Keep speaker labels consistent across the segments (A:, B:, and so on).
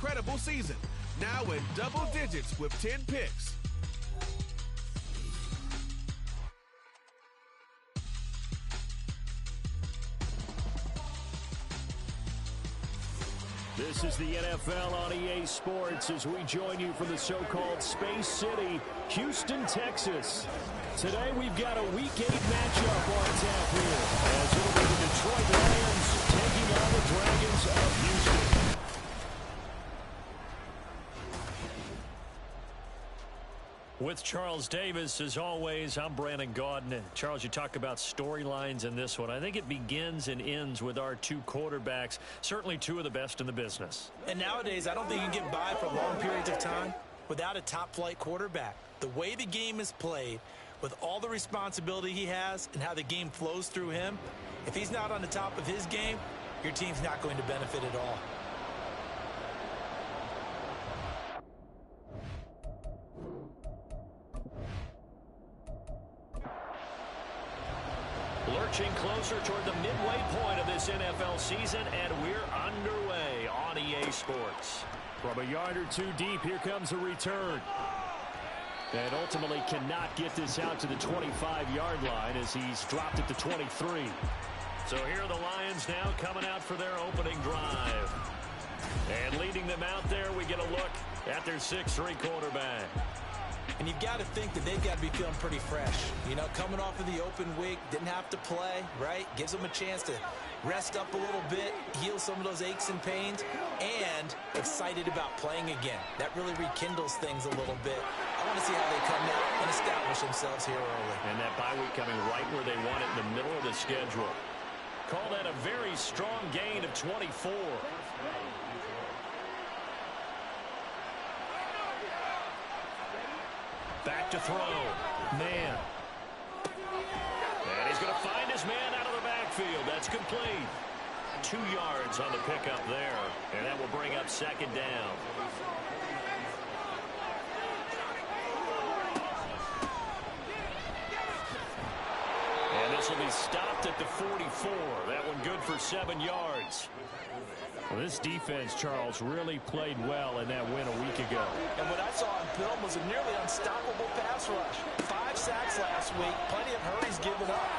A: incredible season, now in double digits with 10 picks.
B: This is the NFL on EA Sports as we join you from the so-called Space City, Houston, Texas. Today we've got a Week 8 matchup on tap here, as it'll be the Detroit Lions taking on the Dragons of Houston. With Charles Davis, as always, I'm Brandon Gaudin. Charles, you talk about storylines in this one. I think it begins and ends with our two quarterbacks, certainly two of the best in the business.
C: And nowadays, I don't think you can get by for long periods of time without a top-flight quarterback. The way the game is played, with all the responsibility he has and how the game flows through him, if he's not on the top of his game, your team's not going to benefit at all.
B: Lurching closer toward the midway point of this NFL season, and we're underway on EA Sports. From a yard or two deep, here comes a return. And ultimately cannot get this out to the 25-yard line as he's dropped it to 23. So here are the Lions now coming out for their opening drive. And leading them out there, we get a look at their 6'3" quarterback.
C: And you've got to think that they've got to be feeling pretty fresh. You know, coming off of the open week, didn't have to play, right? Gives them a chance to rest up a little bit, heal some of those aches and pains, and excited about playing again. That really rekindles things a little bit. I want to see how they come out and establish themselves here early.
B: And that bye week coming right where they want it, in the middle of the schedule. Call that a very strong gain of 24. Back to throw. Man. And he's going to find his man out of the backfield. That's complete. 2 yards on the pickup there. And that will bring up second down. And this will be stopped at the 44. That one good for 7 yards. Well, this defense, Charles, really played well in that win a week ago.
C: And what I saw on film was a nearly unstoppable pass rush. 5 sacks last week, plenty of hurries given up.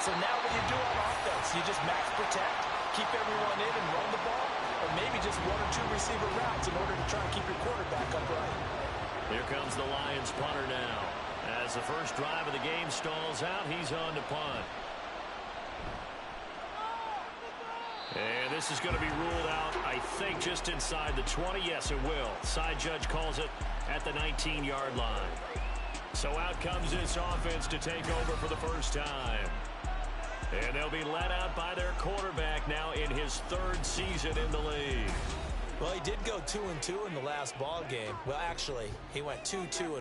C: So now what do you do on offense? You just max protect, keep everyone in and run the ball, or maybe just 1 or 2 receiver routes in order to try and keep your quarterback upright. Here comes the Lions punter now. As the first drive of the game stalls out, he's on to punt. And this is going to be ruled out, I think, just inside the 20. Yes, it will. Side judge calls it at the 19-yard line. So out comes this offense to take over for the first time. And they'll be led out by their quarterback now in his 3rd season in the league. Well, he did go 2-2 in the last ball game. Well, actually, he went 2-2-1,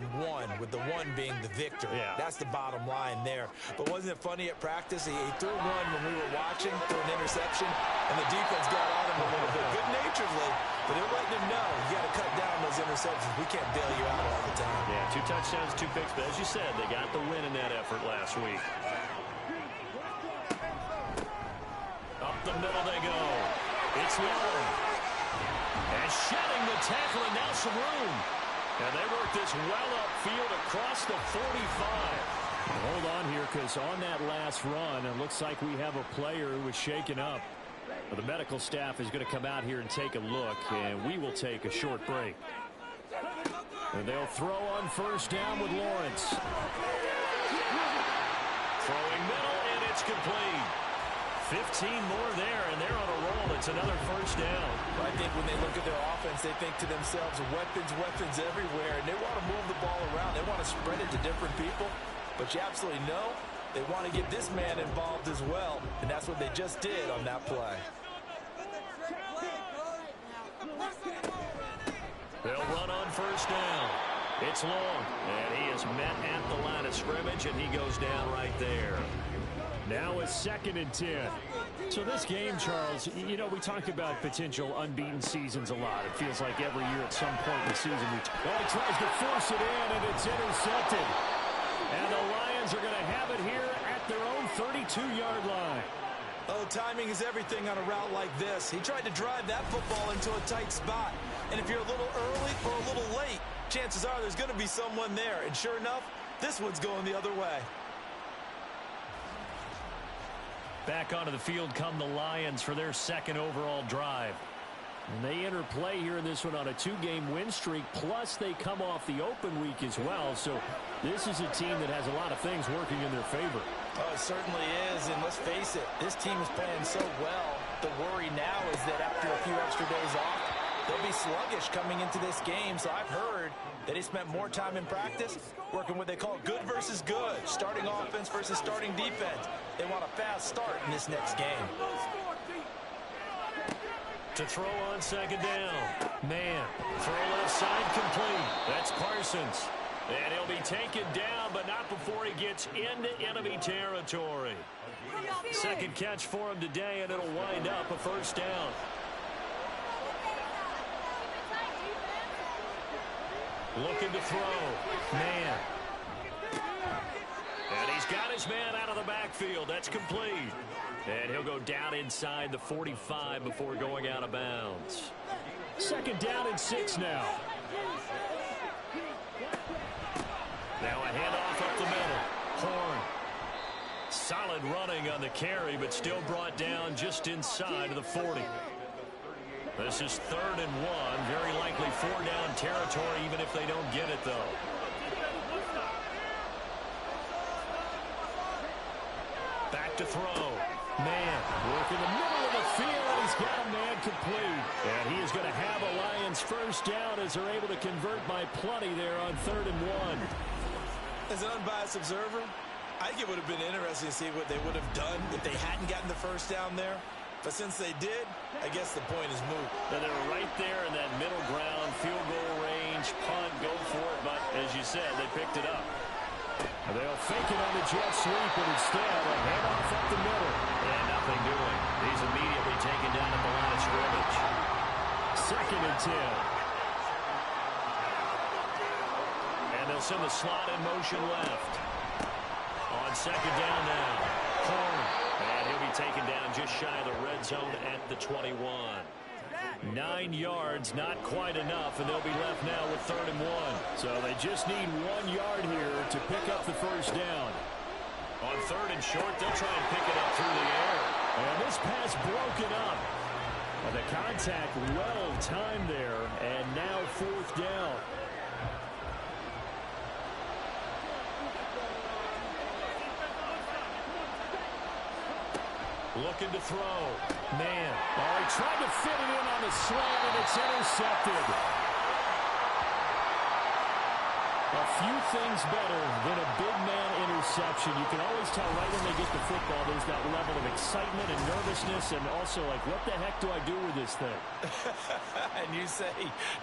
C: with the 1 being the victor. Yeah. That's the bottom line there. But wasn't it funny at practice? He threw one when we were watching, threw an interception, and the defense got on him a little bit, good-naturedly. But they're letting him know, you got to cut down those interceptions. We can't bail you out all the time. Yeah, 2 touchdowns, 2 picks. But as you said, they got the win in that effort last week. Up the middle they go. It's long. And shedding the tackle, and now some room. And they work this well upfield across the 45. Hold on here, because on that last run, it looks like we have a player who was shaken up. Well, the medical staff is going to come out here and take a look, and we will take a short break. And they'll throw on first down with Lawrence. Throwing middle, and it's complete. 15 more there, and they're on a roll. It's another first down. Well, I think when they look at their offense, they think to themselves, weapons everywhere, and they want to move the ball around. They want to spread it to different people, but you absolutely know they want to get this man involved as well, and that's what they just did on that play. They'll run on first down. It's long, and he is met at the line of scrimmage, and he goes down right there. Now a 2nd and 10. So this game, Charles, you know, we talk about potential unbeaten seasons a lot. It feels like every year at some point in the season he tries to force it in, and it's intercepted. And the Lions are going to have it here at their own 32-yard line. Oh, timing is everything on a route like this. He tried to drive that football into a tight spot.
D: And if you're a little early or a little late, chances are there's going to be someone there. And sure enough, this one's going the other way.
B: Back onto the field come the Lions for their second overall drive. And they enter play here in this one on a 2-game win streak, plus they come off the open week as well. So this is a team that has a lot of things working in their favor.
D: Oh, it certainly is, and let's face it, this team is playing so well. The worry now is that after a few extra days off, they'll be sluggish coming into this game. So I've heard that he spent more time in practice working what they call good versus good, starting offense versus starting defense. They want a fast start in this next game.
B: To throw on second down. Man, throw left side complete. That's Parsons. And he'll be taken down, but not before he gets into enemy territory. Second catch for him today, and it'll wind up a first down. Looking to throw. Man. And he's got his man out of the backfield. That's complete. And he'll go down inside the 45 before going out of bounds. Second down and 6 now. Now a handoff up the middle. Horn. Solid running on the carry, but still brought down just inside of the 40. This is 3rd and 1. Very likely 4-down territory, even if they don't get it, though. Back to throw. Man, work in the middle of the field, and he's got a man complete. And he is going to have a Lions first down as they're able to convert by plenty there on 3rd and 1.
D: As an unbiased observer, I think it would have been interesting to see what they would have done if they hadn't gotten the first down there. But since they did, I guess the point is moot.
B: And they're right there in that middle ground, field goal range, punt, go for it. But as you said, they picked it up. And they'll fake it on the jet sweep, but instead a handoff up the middle. And nothing doing. He's immediately taken down at the line of scrimmage. 2nd and 10. And they'll send the slot in motion left. On second down now. Horn. And he'll be taken down just shy of the red zone at the 21. 9 yards, not quite enough, and they'll be left now with 3rd and 1. So they just need 1 yard here to pick up the first down. On 3rd and short, they'll try and pick it up through the air. And this pass broken up. And the contact well timed there, and now 4th down. Looking to throw. Man. Oh, he tried to fit it in on the slant, and it's intercepted. A few things better than a big man interception. You can always tell right when they get the football, there's that level of excitement and nervousness, and also like, what the heck do I do with this thing?
D: And you say,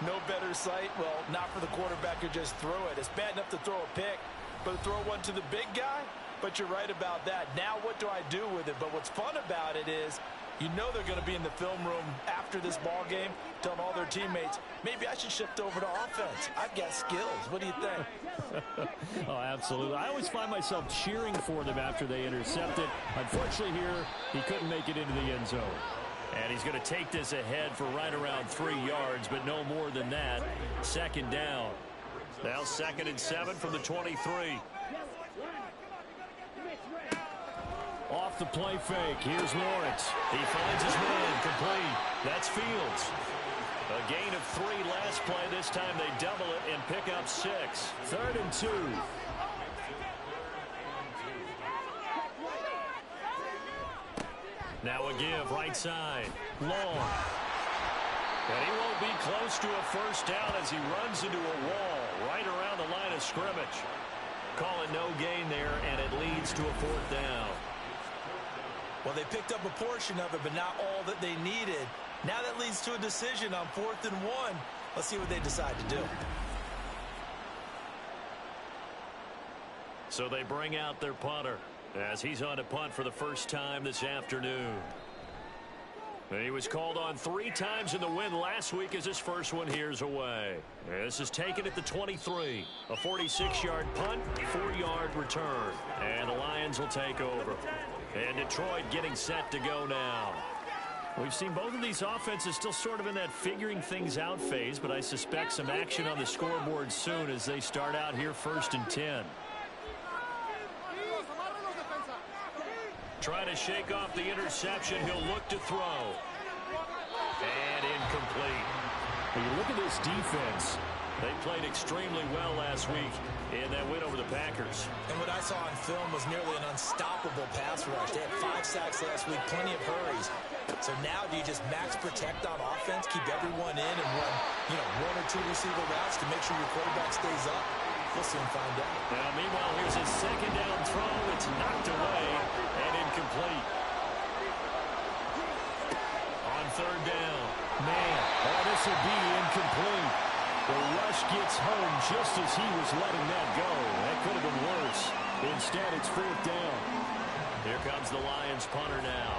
D: no better sight? Well, not for the quarterback who just threw it. It's bad enough to throw a pick, but to throw one to the big guy? But you're right about that. Now what do I do with it? But what's fun about it is, you know they're going to be in the film room after this ball game, telling all their teammates, maybe I should shift over to offense. I've got skills. What do you think?
B: Oh, absolutely. I always find myself cheering for them after they intercept it. Unfortunately here, he couldn't make it into the end zone. And he's going to take this ahead for right around 3 yards, but no more than that. 2nd down. Now 2nd and 7 from the 23. Off the play fake. Here's Lawrence. He finds his man complete. That's Fields. A gain of 3 last play. This time they double it and pick up 6. 3rd and 2. Now a give right side. Long. And he won't be close to a first down as he runs into a wall right around the line of scrimmage. Call it no gain there, and it leads to a 4th down.
D: Well, they picked up a portion of it, but not all that they needed. Now that leads to a decision on 4th and 1. Let's see what they decide to do.
B: So they bring out their punter as he's on to punt for the first time this afternoon. And he was called on 3 times in the win last week as his first one here's away. This is taken at the 23. A 46-yard punt, 4-yard return. And the Lions will take over. And Detroit getting set to go now. We've seen both of these offenses still sort of in that figuring things out phase, but I suspect some action on the scoreboard soon as they start out here 1st and 10. Trying to shake off the interception. He'll look to throw. And incomplete. When you look at this defense, they played extremely well last week in that win over the Packers.
D: And what I saw on film was nearly an unstoppable pass rush. They had 5 sacks last week, plenty of hurries. So now do you just max protect on offense, keep everyone in, and run, 1 or 2 receiver routes to make sure your quarterback stays up? We'll soon find out.
B: Now, meanwhile, here's his second down throw. It's knocked away and incomplete. On 3rd down. Man, this will be incomplete. The rush gets home just as he was letting that go. That could have been worse. Instead, it's 4th down. Here comes the Lions punter now,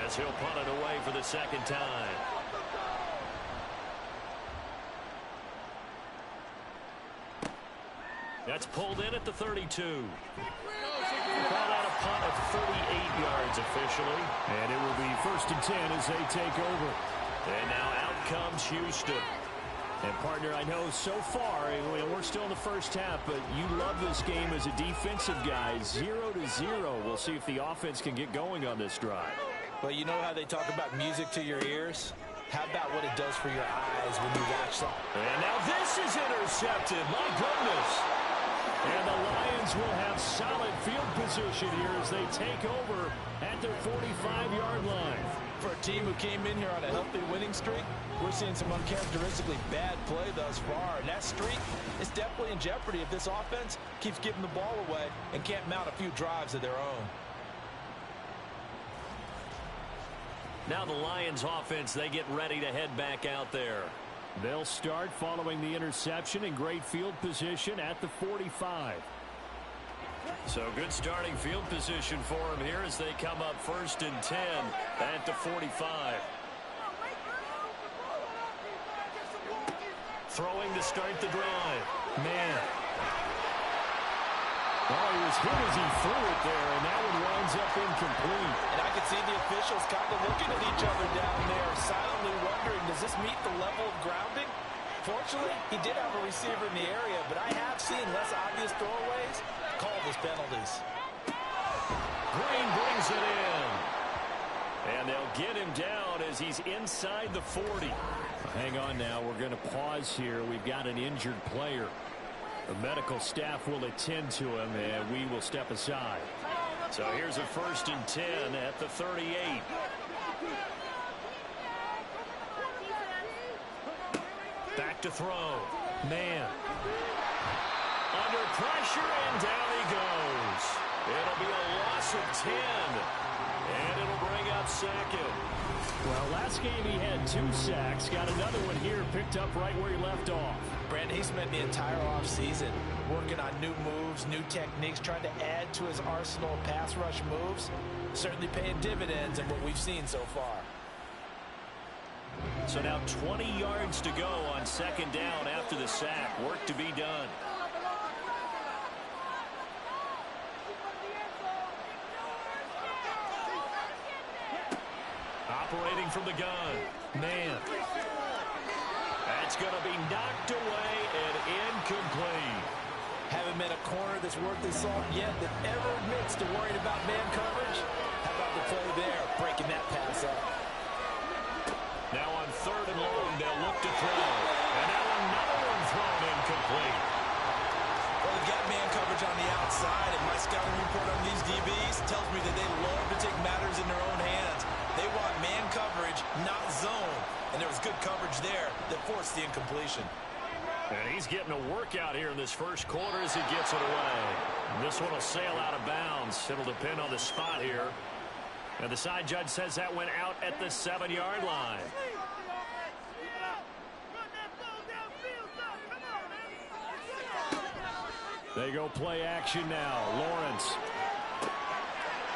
B: as he'll punt it away for the 2nd time. That's pulled in at the 32. Call out a punt of 38 yards officially. And it will be 1st and 10 as they take over. And now out comes Houston. And, partner, I know so far, we're still in the first half, but you love this game as a defensive guy. 0-0. We'll see if the offense can get going on this drive.
D: Well, you know how they talk about music to your ears? How about what it does for your eyes when you watch something?
B: And now this is intercepted. My goodness. And the Lions will have solid field position here as they take over at their 45-yard line.
D: For a team who came in here on a healthy winning streak, we're seeing some uncharacteristically bad play thus far. And that streak is definitely in jeopardy if this offense keeps giving the ball away and can't mount a few drives of their own.
B: Now the Lions offense, they get ready to head back out there. They'll start following the interception in great field position at the 45. So good starting field position for him here as they come up 1st and 10 at the 45. Throwing to start the drive. Man. Oh, he was hit as he threw it there, and that one winds up incomplete.
D: And I could see the officials kind of looking at each other down there, silently wondering, does this meet the level of grounding? Fortunately, he did have a receiver in the area, but I have seen less obvious throwaways called as penalties.
B: Green brings it in. And they'll get him down as he's inside the 40. Hang on now. We're going to pause here. We've got an injured player. The medical staff will attend to him, and we will step aside. So here's a 1st and 10 at the 38. Back to throw. Man. Under pressure, and down he goes. It'll be a loss of 10. And it'll bring up 2nd. Well, last game he had 2 sacks. Got another one here, picked up right where he left off.
D: Brandon, he spent the entire offseason working on new moves, new techniques, trying to add to his arsenal of pass rush moves. Certainly paying dividends in what we've seen so far.
B: So now 20 yards to go on 2nd down after the sack. Work to be done. Operating from the gun. Man. That's going to be knocked away and incomplete.
D: Haven't met a corner that's worth his salt yet that ever admits to worrying about man coverage. How about the play there, breaking that pass up?
B: Now on 3rd and long, they'll look to throw. And now another one thrown incomplete.
D: Well, they've got man coverage on the outside, and my scouting report on these DBs tells me that they love to take matters in their own hands. They want man coverage, not zone. And there was good coverage there that forced the incompletion.
B: And he's getting a workout here in this first quarter as he gets it away. And this one will sail out of bounds. It'll depend on the spot here. And the side judge says that went out at the 7-yard line. They go play action now. Lawrence.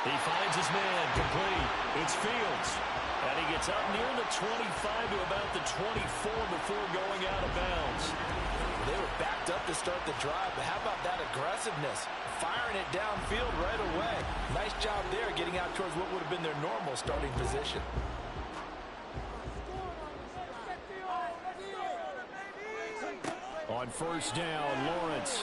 B: He finds his man, complete. It's Fields. And he gets up near the 25 to about the 24 before going out of bounds.
D: They were backed up to start the drive, but how about that aggressiveness? Firing it downfield right away. Nice job there getting out towards what would have been their normal starting position.
B: On first down, Lawrence.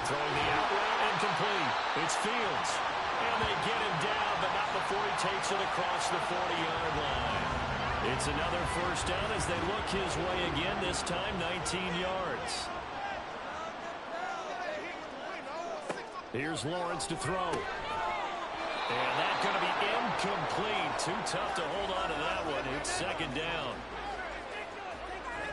B: Throwing the out route incomplete. It's Fields. And they get him down, but not before he takes it across the 40-yard line. It's another first down as they look his way again, this time 19 yards. Here's Lawrence to throw. And that's going to be incomplete. Too tough to hold on to that one. It's second down.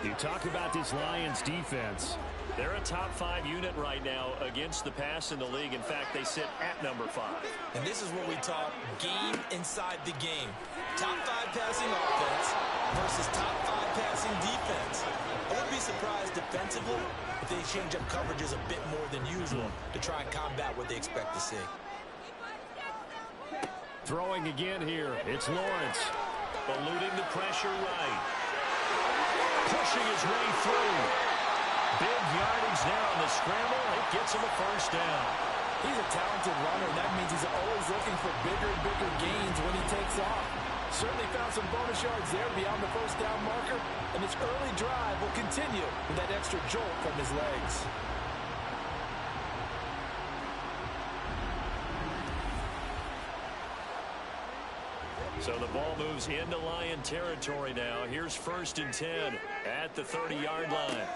B: You talk about this Lions defense. They're a top 5 unit right now against the pass in the league. In fact, they sit at number 5.
D: And this is what we talk game inside the game. Top 5 passing offense versus top 5 passing defense. I wouldn't be surprised defensively if they change up coverages a bit more than usual to try and combat what they expect to see.
B: Throwing again here. It's Lawrence. Eluding the pressure right. Pushing his way through. Big yardage there on the scramble. It gets him a first down.
D: He's a talented runner. That means he's always looking for bigger and bigger gains when he takes off. Certainly found some bonus yards there beyond the first down marker. And his early drive will continue with that extra jolt from his legs.
B: So the ball moves into Lion territory now. Here's first and 10 at the 30-yard line.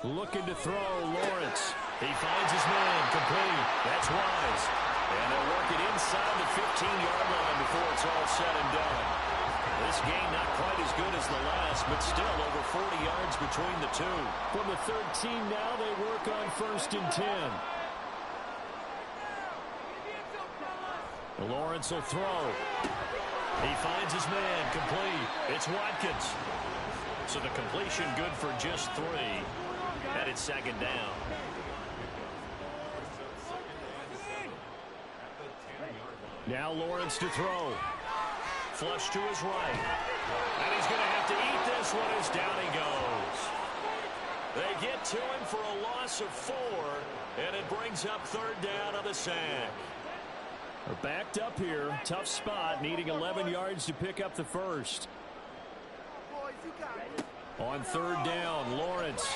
B: Looking to throw, Lawrence. He finds his man, complete. That's Wise. And they'll work it inside the 15-yard line before it's all said and done. This game not quite as good as the last, but still over 40 yards between the two. From the 13 now, they work on first and 10. Lawrence will throw. He finds his man, complete. It's Watkins. So the completion good for just 3. And it's second down. Now Lawrence to throw. Flush to his right. And he's going to have to eat this one as down he goes. They get to him for a loss of 4. And it brings up third down on the sack. They're backed up here. Tough spot, needing 11 yards to pick up the first. On third down, Lawrence.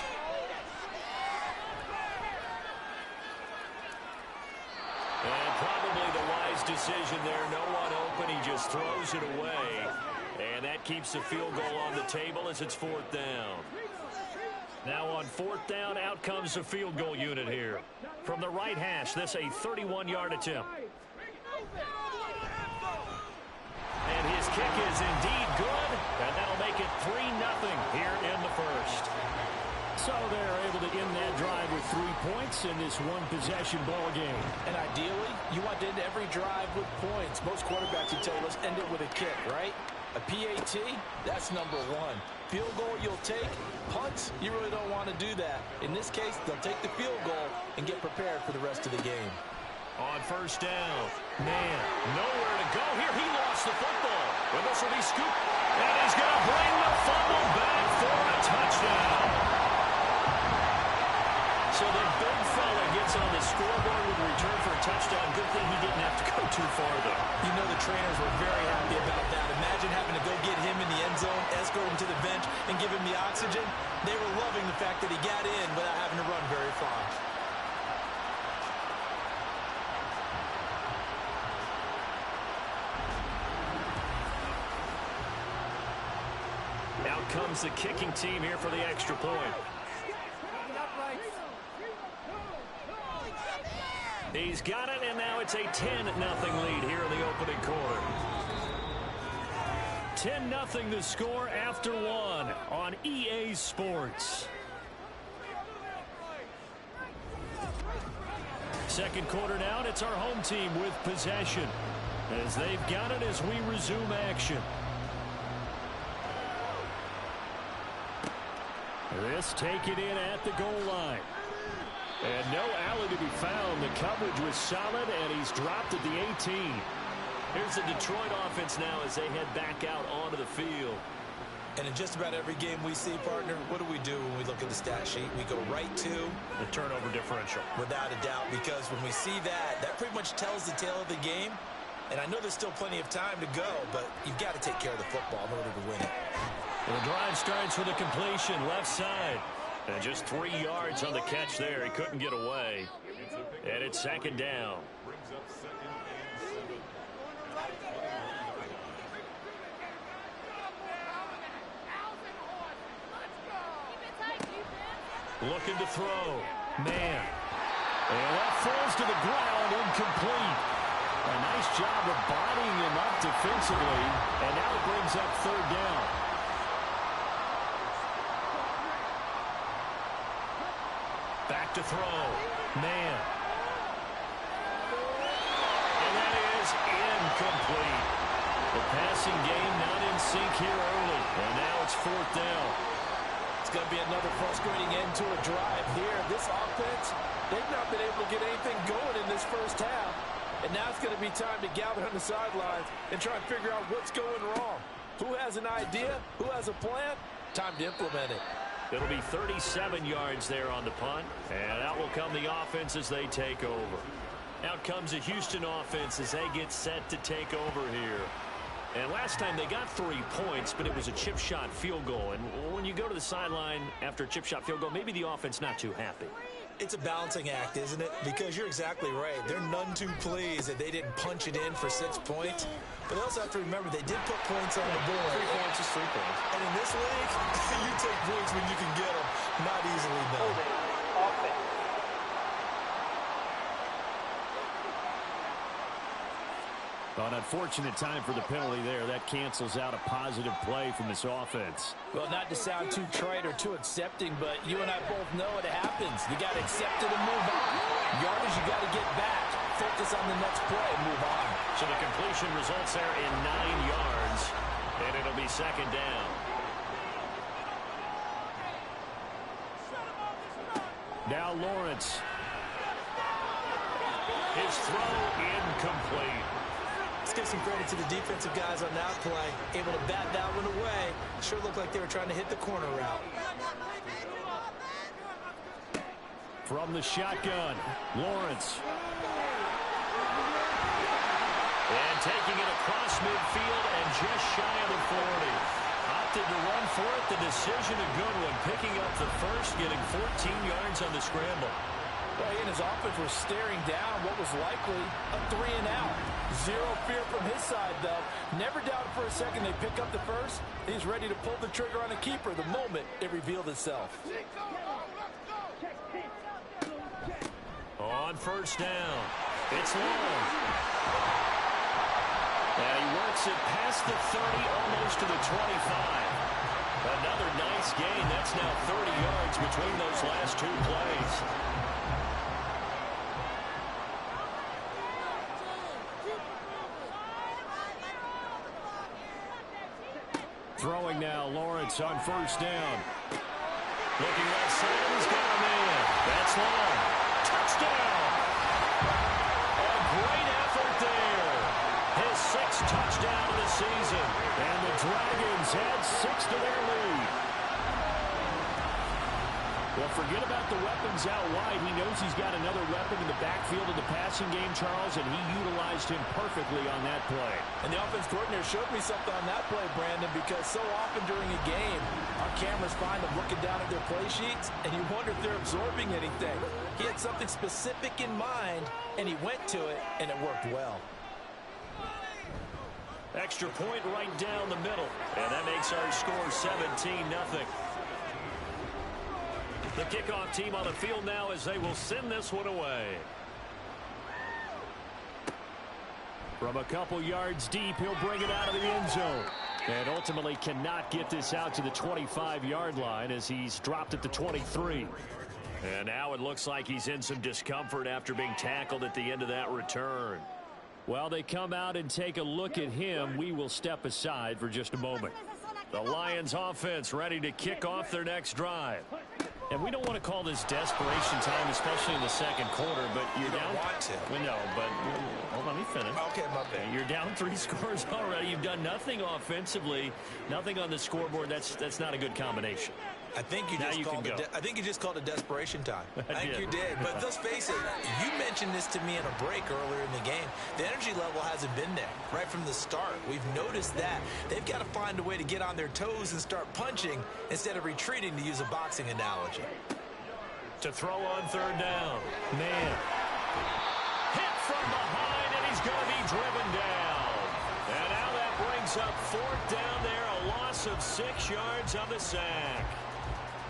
B: And probably the wise decision there. No one open. He just throws it away. And that keeps the field goal on the table as it's fourth down. Now on fourth down, out comes the field goal unit here. From the right hash, this a 31-yard attempt. And his kick is indeed good, and that'll make it 3-0 here in the first. So they're able to end that drive with 3 points in this one-possession ball game.
D: And ideally, you want to end every drive with points. Most quarterbacks would tell you, let's end it with a kick, right? A PAT, that's number 1. Field goal you'll take. Punts, you really don't want to do that. In this case, they'll take the field goal and get prepared for the rest of the game.
B: On first down, man, nowhere to go here. He lost the football. And this will be scooped. And he's going to bring the fumble back for a touchdown. So the big fella gets on the scoreboard with a return for a touchdown. Good thing he didn't have to go too far, though.
D: You know the trainers were very happy about that. Imagine having to go get him in the end zone, escort him to the bench, and give him the oxygen. They were loving the fact that he got in without having to run very far.
B: Out comes the kicking team here for the extra point. He's got it, and now it's a 10-0 lead here in the opening quarter. 10-0 the score after 1 on EA Sports. Second quarter now, and it's our home team with possession as they've got it as we resume action. This taken in at the goal line. And no alley to be found. The coverage was solid, and he's dropped at the 18. Here's the Detroit offense now as they head back out onto the field.
D: And in just about every game we see, partner, what do we do when we look at the stat sheet? We go right to
B: the turnover differential.
D: Without a doubt, because when we see that, that pretty much tells the tale of the game. And I know there's still plenty of time to go, but you've got to take care of the football in order to win it.
B: Well, the drive starts with a completion left side. And just 3 yards on the catch there. He couldn't get away. And it's second down. Looking to throw. Man. And that falls to the ground, incomplete. A nice job of bodying him up defensively. And now it brings up third down. Back to throw. Man. And that is incomplete. The passing game not in sync here early. And now it's fourth down.
D: It's going to be another frustrating end to a drive here. This offense, they've not been able to get anything going in this first half. And now it's going to be time to gather on the sidelines and try and figure out what's going wrong. Who has an idea? Who has a plan? Time to implement it.
B: It'll be 37 yards there on the punt. And out will come the offense as they take over. Out comes the Houston offense as they get set to take over here. And last time they got 3 points, but it was a chip shot field goal. And when you go to the sideline after a chip shot field goal, maybe the offense not too happy.
D: It's a balancing act, isn't it? Because you're exactly right. They're none too pleased that they didn't punch it in for 6 points. But they also have to remember they did put points on the board. 3 points is 3 points. And in this league, you take points when you can get them. Not easily done. Offense.
B: An unfortunate time for the penalty there. That cancels out a positive play from this offense.
D: Well, not to sound too trite or too accepting, but you and I both know it happens. You got to accept it and move on. Yardage, you got to get back. Focus on the next play and move on.
B: So the completion results there in 9 yards, and it'll be second down. Now Lawrence. His throw incomplete.
D: Let's give some credit to the defensive guys on that play. Able to bat that one away. Sure looked like they were trying to hit the corner route.
B: From the shotgun, Lawrence. And taking it across midfield and just shy of the 40. Opted to run for it. The decision a good one. Picking up the first, getting 14 yards on the scramble.
D: Well, he and his offense were staring down what was likely a 3-and-out. Zero fear from his side, though. Never doubted for a second they pick up the first. He's ready to pull the trigger on a keeper the moment it revealed itself.
B: On first down, it's long. And he works it past the 30, almost to the 25. Another nice gain. That's now 30 yards between those last 2 plays. Throwing now, Lawrence on first down. Looking left side, he's got a man. That's long. Touchdown! A great effort there. His 6th touchdown of the season. And the Dragons add 6 to their lead. Well, forget about the weapons out wide. He knows he's got another weapon in the backfield of the passing game, Charles, and he utilized him perfectly on that play.
D: And the offense coordinator showed me something on that play, Brandon, because so often during a game, our cameras find them looking down at their play sheets, and you wonder if they're absorbing anything. He had something specific in mind, and he went to it, and it worked well.
B: Extra point right down the middle, and that makes our score 17-0. The kickoff team on the field now as they will send this one away. From a couple yards deep, he'll bring it out of the end zone. And ultimately cannot get this out to the 25-yard line as he's dropped at the 23. And now it looks like he's in some discomfort after being tackled at the end of that return. While they come out and take a look at him, we will step aside for just a moment. The Lions offense ready to kick off their next drive. And we don't want to call this desperation time, especially in the second quarter, but you're down.
D: Want to.
B: Well, no, but hold on, let me finish.
D: Okay, my bad.
B: You're down 3 scores already. You've done nothing offensively, nothing on the scoreboard. That's not a good combination.
D: I think you just called it desperation time. I think you did. But let's face it, you mentioned this to me in a break earlier in the game. The energy level hasn't been there right from the start. We've noticed that. They've got to find a way to get on their toes and start punching instead of retreating, to use a boxing analogy.
B: To throw on third down. Man. Hit from behind, and he's going to be driven down. And now that brings up fourth down there, a loss of 6 yards on the sack.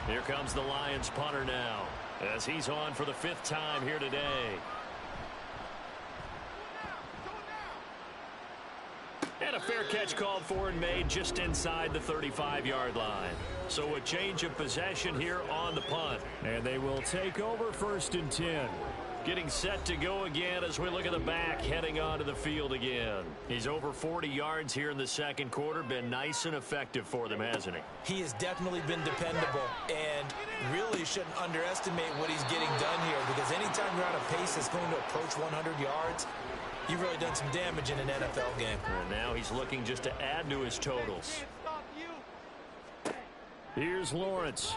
B: Here comes the Lions punter now, as he's on for the 5th time here today. And a fair catch called for and made just inside the 35-yard line. So a change of possession here on the punt. And they will take over 1st and 10. Getting set to go again as we look at the back, heading onto the field again. He's over 40 yards here in the 2nd quarter. Been nice and effective for them, hasn't he?
D: He has definitely been dependable, and really shouldn't underestimate what he's getting done here, because anytime you're on a pace that's going to approach 100 yards, you've really done some damage in an NFL game.
B: And now he's looking just to add to his totals. Here's Lawrence.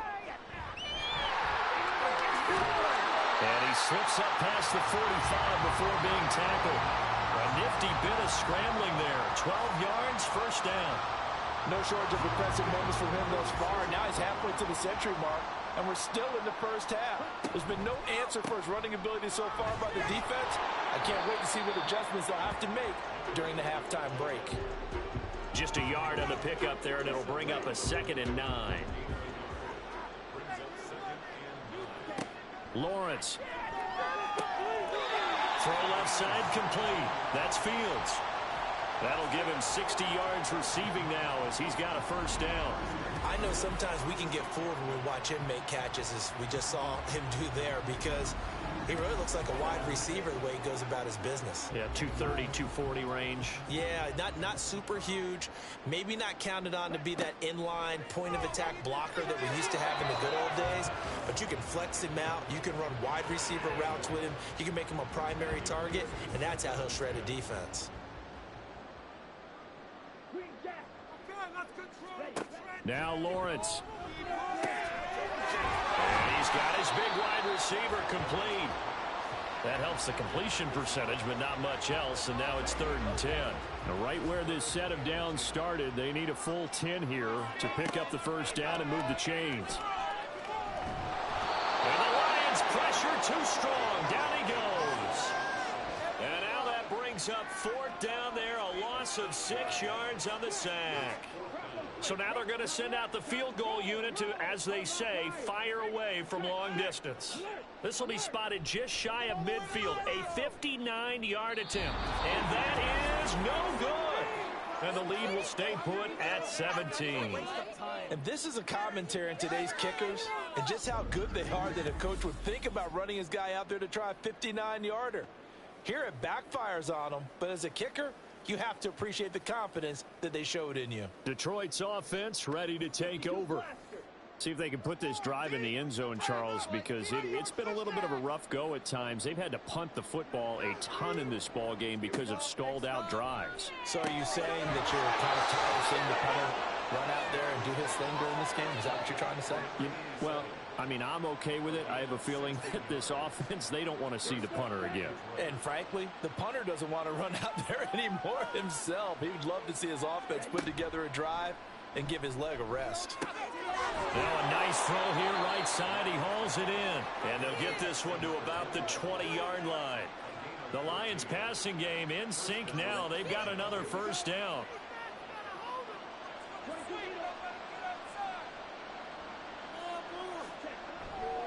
B: And he slips up past the 45 before being tackled. A nifty bit of scrambling there. 12 yards, 1st down.
D: No shortage of impressive moments from him thus far. Now he's halfway to the century mark, and we're still in the 1st half. There's been no answer for his running ability so far by the defense. I can't wait to see what adjustments they'll have to make during the halftime break.
B: Just a yard on the pickup there, and it'll bring up a 2nd and 9. Lawrence. Throw left side complete. That's Fields. That'll give him 60 yards receiving now as he's got a 1st down.
D: I know sometimes we can get fooled when we watch him make catches, as we just saw him do there, because he really looks like a wide receiver the way he goes about his business.
B: Yeah, 230, 240 range.
D: Yeah, not super huge. Maybe not counted on to be that inline point-of-attack blocker that we used to have in the good old days. But you can flex him out. You can run wide receiver routes with him. You can make him a primary target, and that's how he'll shred a defense.
B: Now Lawrence. And he's got his big wide receiver complete. That helps the completion percentage, but not much else, and now it's 3rd and 10. Now, right where this set of downs started, they need a full 10 here to pick up the 1st down and move the chains. And the Lions pressure too strong. Down he goes. And now that brings up 4th down there, a loss of 6 yards on the sack. So now they're going to send out the field goal unit to, as they say, fire away from long distance. This will be spotted just shy of midfield, a 59-yard attempt. And that is no good. And the lead will stay put at 17.
D: And this is a commentary on today's kickers and just how good they are that a coach would think about running his guy out there to try a 59-yarder. Here it backfires on him, but as a kicker, you have to appreciate the confidence that they showed in you.
B: Detroit's offense ready to take over. See if they can put this drive in the end zone, Charles, because it's been a little bit of a rough go at times. They've had to punt the football a ton in this ball game because of stalled out drives.
D: So are you saying that you're kind of tired of seeing the punter run out there and do his thing during this game? Is that what you're trying to say?
B: Well, I mean, I'm okay with it. I have a feeling that this offense, they don't want to see the punter again.
D: And frankly, the punter doesn't want to run out there anymore himself. He would love to see his offense put together a drive and give his leg a rest.
B: Now a nice throw here right side. He hauls it in. And they'll get this one to about the 20-yard line. The Lions passing game in sync now. They've got another 1st down.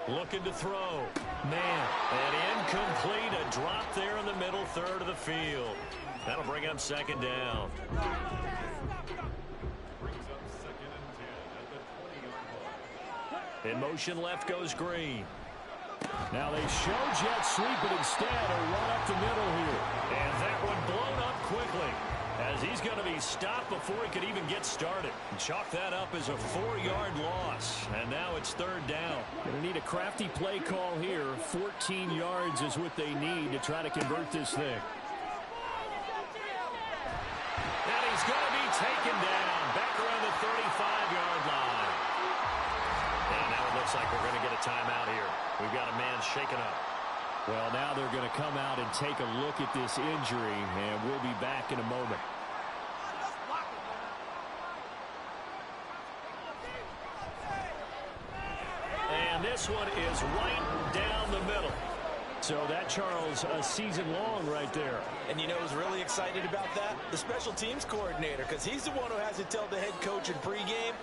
B: Looking to throw. Man, and incomplete. A drop there in the middle third of the field. That'll bring up 2nd down. In motion left goes Green. Now they show jet sweep, but instead a run up the middle here. And that one blown up quickly, as he's going to be stopped before he could even get started. Chalk that up as a 4-yard loss. And now it's 3rd down. Going to need a crafty play call here. 14 yards is what they need to try to convert this thing. And he's going to be taken down back around the 35-yard line. looks like we're going to get a timeout here. We've got a man shaken up.
C: Well, now they're going to come out and take a look at this injury, and we'll be back in a moment.
B: And this one is right down the middle.
C: So that, Charles, a season long right there.
D: And you know who's really excited about that? The special teams coordinator, because he's the one who has to tell the head coach in pregame,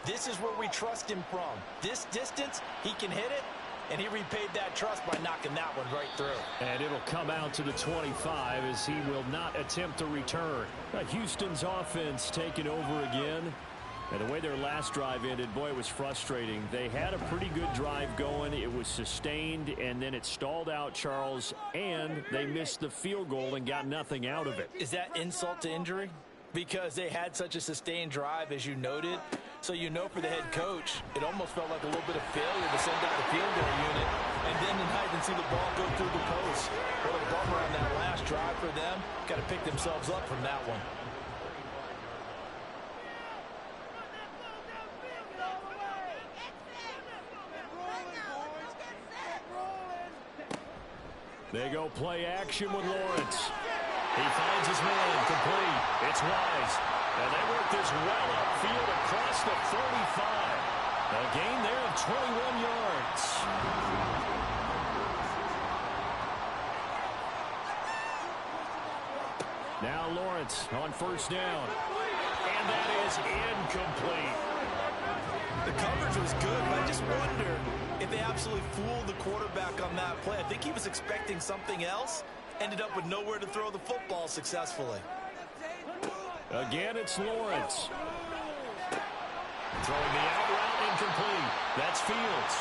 D: this is where we trust him from. This distance, he can hit it, and he repaid that trust by knocking that one right through.
C: And it'll come out to the 25 as he will not attempt to return. Houston's offense taking over again. And the way their last drive ended, boy, it was frustrating. They had a pretty good drive going. It was sustained, and then it stalled out, Charles, and they missed the field goal and got nothing out of it.
D: Is that insult to injury? Because they had such a sustained drive, as you noted. So you know for the head coach, it almost felt like a little bit of failure to send out the field goal unit and then tonight and see the ball go through the post. What a bummer on that last drive for them. Got to pick themselves up from that one.
C: They go play action with Lawrence. He finds his man, complete. It's Wise. And they work this well upfield across the 35. A gain there of 21 yards. Now Lawrence on first down. And that is incomplete.
D: The coverage was good, but I just wonder if they absolutely fooled the quarterback on that play. I think he was expecting something else. Ended up with nowhere to throw the football successfully.
C: Again, it's Lawrence. Throwing the out route incomplete. That's Fields.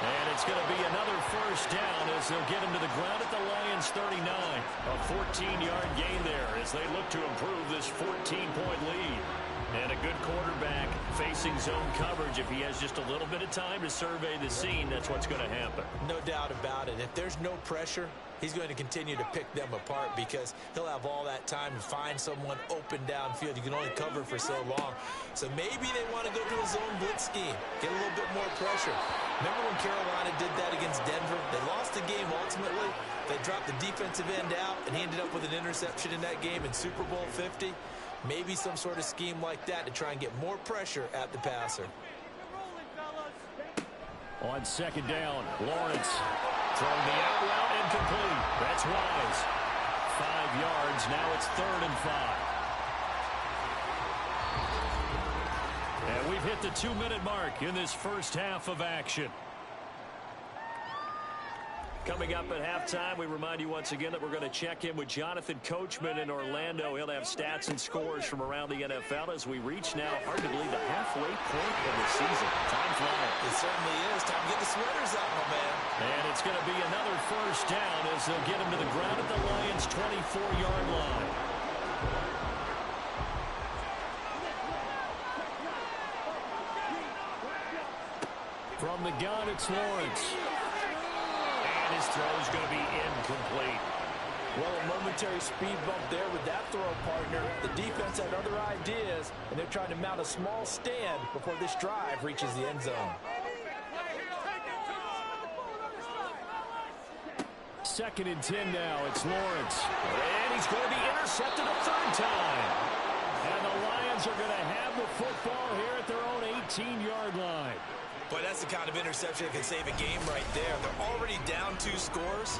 C: And it's going to be another first down as they'll get him to the ground at the Lions' 39. A 14-yard gain there as they look to improve this 14-point lead. And a good quarterback facing zone coverage. If he has just a little bit of time to survey the scene, that's what's going to happen.
D: No doubt about it. If there's no pressure, he's going to continue to pick them apart because he'll have all that time to find someone open downfield. You can only cover for so long. So maybe they want to go to a zone blitz scheme, get a little bit more pressure. Remember when Carolina did that against Denver? They lost the game ultimately. They dropped the defensive end out, and he ended up with an interception in that game in Super Bowl 50. Maybe some sort of scheme like that to try and get more pressure at the passer.
C: On second down, Lawrence throwing the out route incomplete. That's Wise. 5 yards. Now it's 3rd and 5. And we've hit the 2-minute mark in this first half of action.
B: Coming up at halftime, we remind you once again that we're going to check in with Jonathan Coachman in Orlando. He'll have stats and scores from around the NFL as we reach now, hard to believe, the halfway point of the season. Time flying.
D: It certainly is. Time to get the sweaters out, my man.
B: And it's going to be another first down as they'll get him to the ground at the Lions' 24-yard line.
C: From the gun, it's Lawrence.
B: His throw is going to be incomplete.
D: Well, a momentary speed bump there with that throw, partner. The defense had other ideas, and they're trying to mount a small stand before this drive reaches the end zone.
C: 2nd and 10 now. It's Lawrence.
B: And he's going to be intercepted a 3rd time.
C: And the Lions are going to have the football here at their own 18-yard line.
D: Boy, that's the kind of interception that can save a game right there. They're already down 2 scores.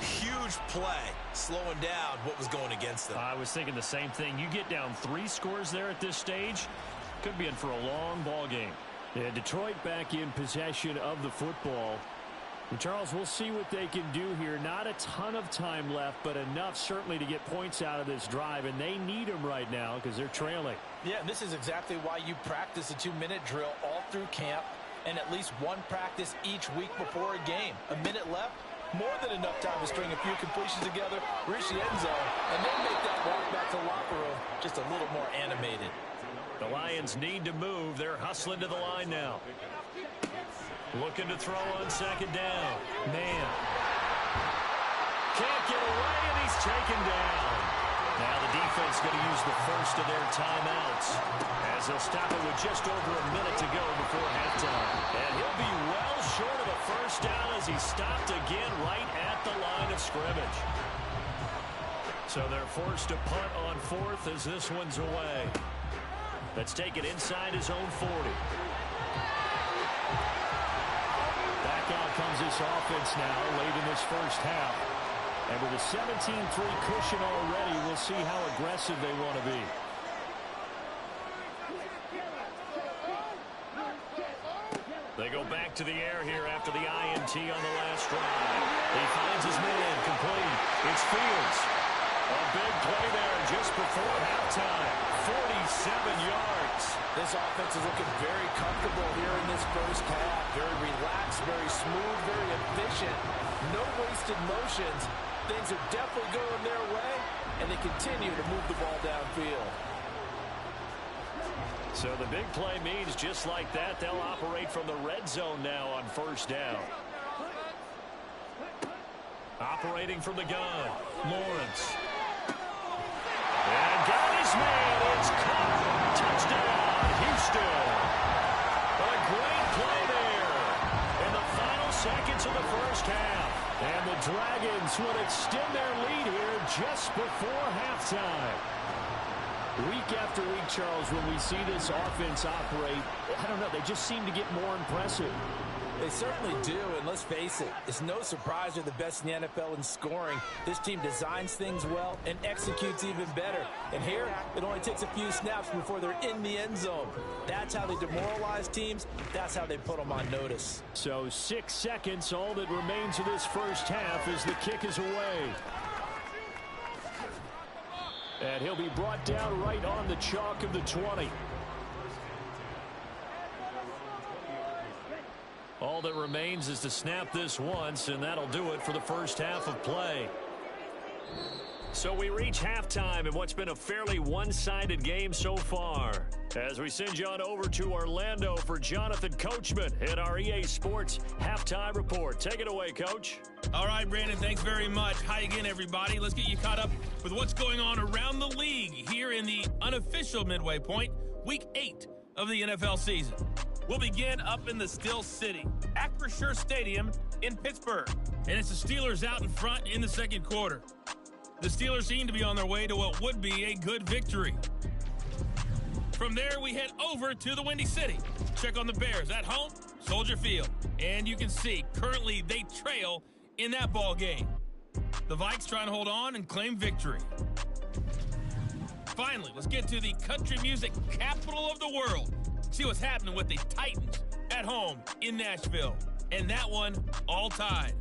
D: Huge play, slowing down what was going against them.
C: I was thinking the same thing. You get down 3 scores there at this stage, could be in for a long ball game. Yeah, Detroit back in possession of the football. And Charles, we'll see what they can do here. Not a ton of time left, but enough certainly to get points out of this drive, and they need them right now because they're trailing.
D: Yeah, and this is exactly why you practice a 2-minute drill all through camp, and at least one practice each week before a game. A minute left, more than enough time to string a few completions together, reach the end zone, and then make that walk back to the locker room just a little more animated.
B: The Lions need to move. They're hustling to the line now. Looking to throw on second down. Man. Can't get away, and he's taken down. Now the defense going to use the first of their timeouts as they'll stop it with just over a minute to go before halftime. And he'll be well as he's stopped again right at the line of scrimmage. So they're forced to punt on fourth as this one's away. Let's take it inside his own 40. Back out comes this offense now late in this first half. And with a 17-3 cushion already, we'll see how aggressive they want to be. They go back to the air here after the INT on the last drive. He finds his man complete. It's Fields. A big play there just before halftime. 47 yards.
D: This offense is looking very comfortable here in this first half. Very relaxed, very smooth, very efficient. No wasted motions. Things are definitely going their way, and they continue to move the ball downfield.
B: So the big play means just like that, they'll operate from the red zone now on first down. Operating from the gun, Lawrence. And got his man. It's caught. Touchdown, Houston. A great play there in the final seconds of the first half. And the Dragons would extend their lead here just before halftime. Week after week, Charles, when we see this offense operate, I don't know, they just seem to get more impressive.
D: They certainly do, and let's face it, it's no surprise they're the best in the NFL in scoring. This team designs things well and executes even better. And here, it only takes a few snaps before they're in the end zone. That's how they demoralize teams. That's how they put them on notice.
B: So 6 seconds, all that remains of this first half as the kick is away. And he'll be brought down right on the chalk of the 20. All that remains is to snap this once, and that'll do it for the first half of play. So we reach halftime in what's been a fairly one-sided game so far. As we send you on over to Orlando for Jonathan Coachman at our EA Sports Halftime Report. Take it away, Coach.
E: All right, Brandon, thanks very much. Hi again, everybody. Let's get you caught up with what's going on around the league here in the unofficial midway point, Week 8 of the NFL season. We'll begin up in the Steel City, Acrisure Stadium in Pittsburgh. And it's the Steelers out in front in the second quarter. The Steelers seem to be on their way to what would be a good victory. From there, we head over to the Windy City. Check on the Bears at home, Soldier Field. And you can see, currently they trail in that ball game. The Vikes trying to hold on and claim victory. Finally, let's get to the country music capital of the world. See what's happening with the Titans at home in Nashville. And that one all tied.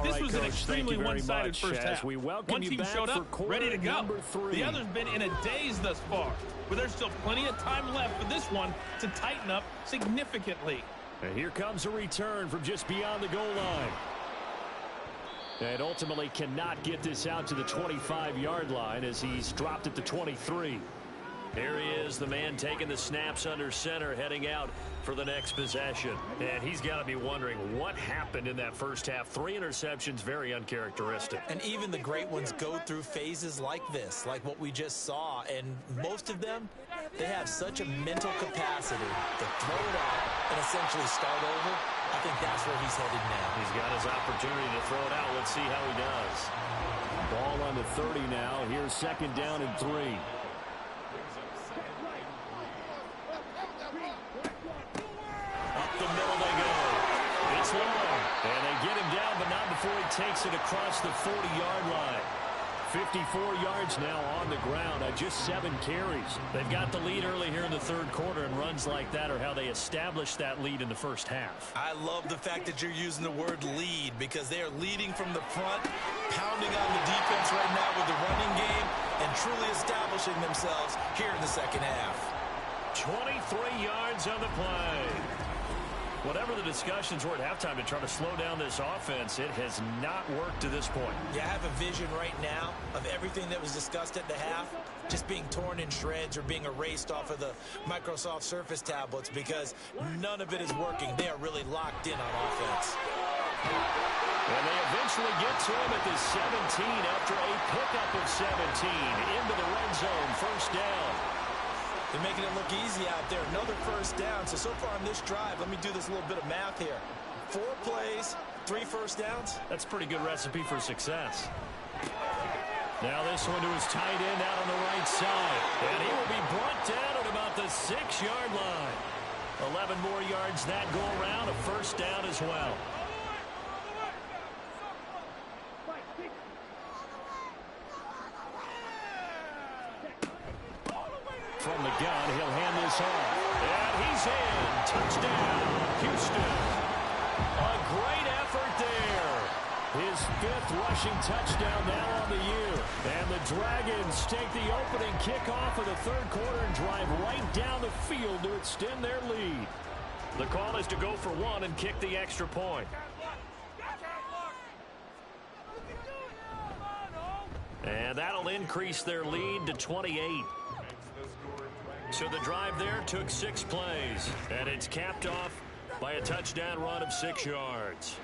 E: This was an extremely one-sided first half. One team showed up, ready to go. The other's been in a daze thus far, but there's still plenty of time left for this one to tighten up significantly.
B: And here comes a return from just beyond the goal line. And ultimately cannot get this out to the 25-yard line as he's dropped at the 23. Here he is, the man taking the snaps under center, heading out for the next possession. And he's got to be wondering what happened in that first half. 3 interceptions, very uncharacteristic.
D: And even the great ones go through phases like this, like what we just saw. And most of them, they have such a mental capacity to throw it out and essentially start over. I think that's where he's headed now.
B: He's got his opportunity to throw it out. Let's see how he does. Ball on the 30 now. Here's second down and 3. And they get him down, but not before he takes it across the 40-yard line. 54 yards now on the ground on just 7 carries. They've got the lead early here in the third quarter, and runs like that are how they established that lead in the first half.
D: I love the fact that you're using the word lead because they are leading from the front, pounding on the defense right now with the running game, and truly establishing themselves here in the second half.
B: 23 yards on the play. Whatever the discussions were at halftime to try to slow down this offense, it has not worked to this point.
D: Yeah, I have a vision right now of everything that was discussed at the half just being torn in shreds or being erased off of the Microsoft Surface tablets because none of it is working. They are really locked in on offense.
B: And they eventually get to him at the 17 after a pickup of 17 into the red zone. First down.
D: They're making it look easy out there. Another first down. So far on this drive, let me do this little bit of math here. 4 plays, 3 first downs.
B: That's a pretty good recipe for success. Now this one to his tight end out on the right side. And he will be brought down at about the 6-yard line. 11 more yards that go around. A first down as well. From the gun, he'll hand this off. And he's in. Touchdown, Houston. A great effort there. His 5th rushing touchdown now on the year. And the Dragons take the opening kickoff of the 3rd quarter and drive right down the field to extend their lead. The call is to go for 1 and kick the extra point. And that'll increase their lead to 28. So the drive there took 6 plays. And it's capped off by a touchdown run of 6 yards.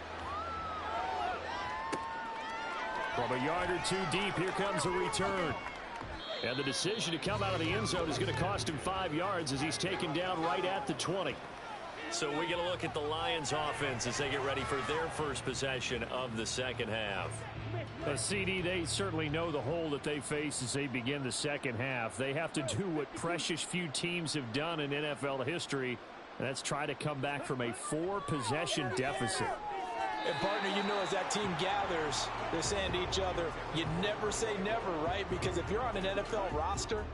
B: From a yard or 2 deep, here comes a return. And the decision to come out of the end zone is going to cost him 5 yards as he's taken down right at the 20. So we get a look at the Lions offense as they get ready for their first possession of the second half.
C: CD, they certainly know the hole that they face as they begin the second half. They have to do what precious few teams have done in NFL history, and that's try to come back from a 4-possession deficit.
D: And, partner, you know, as that team gathers, they're saying to each other, you never say never, right? Because if you're on an NFL roster,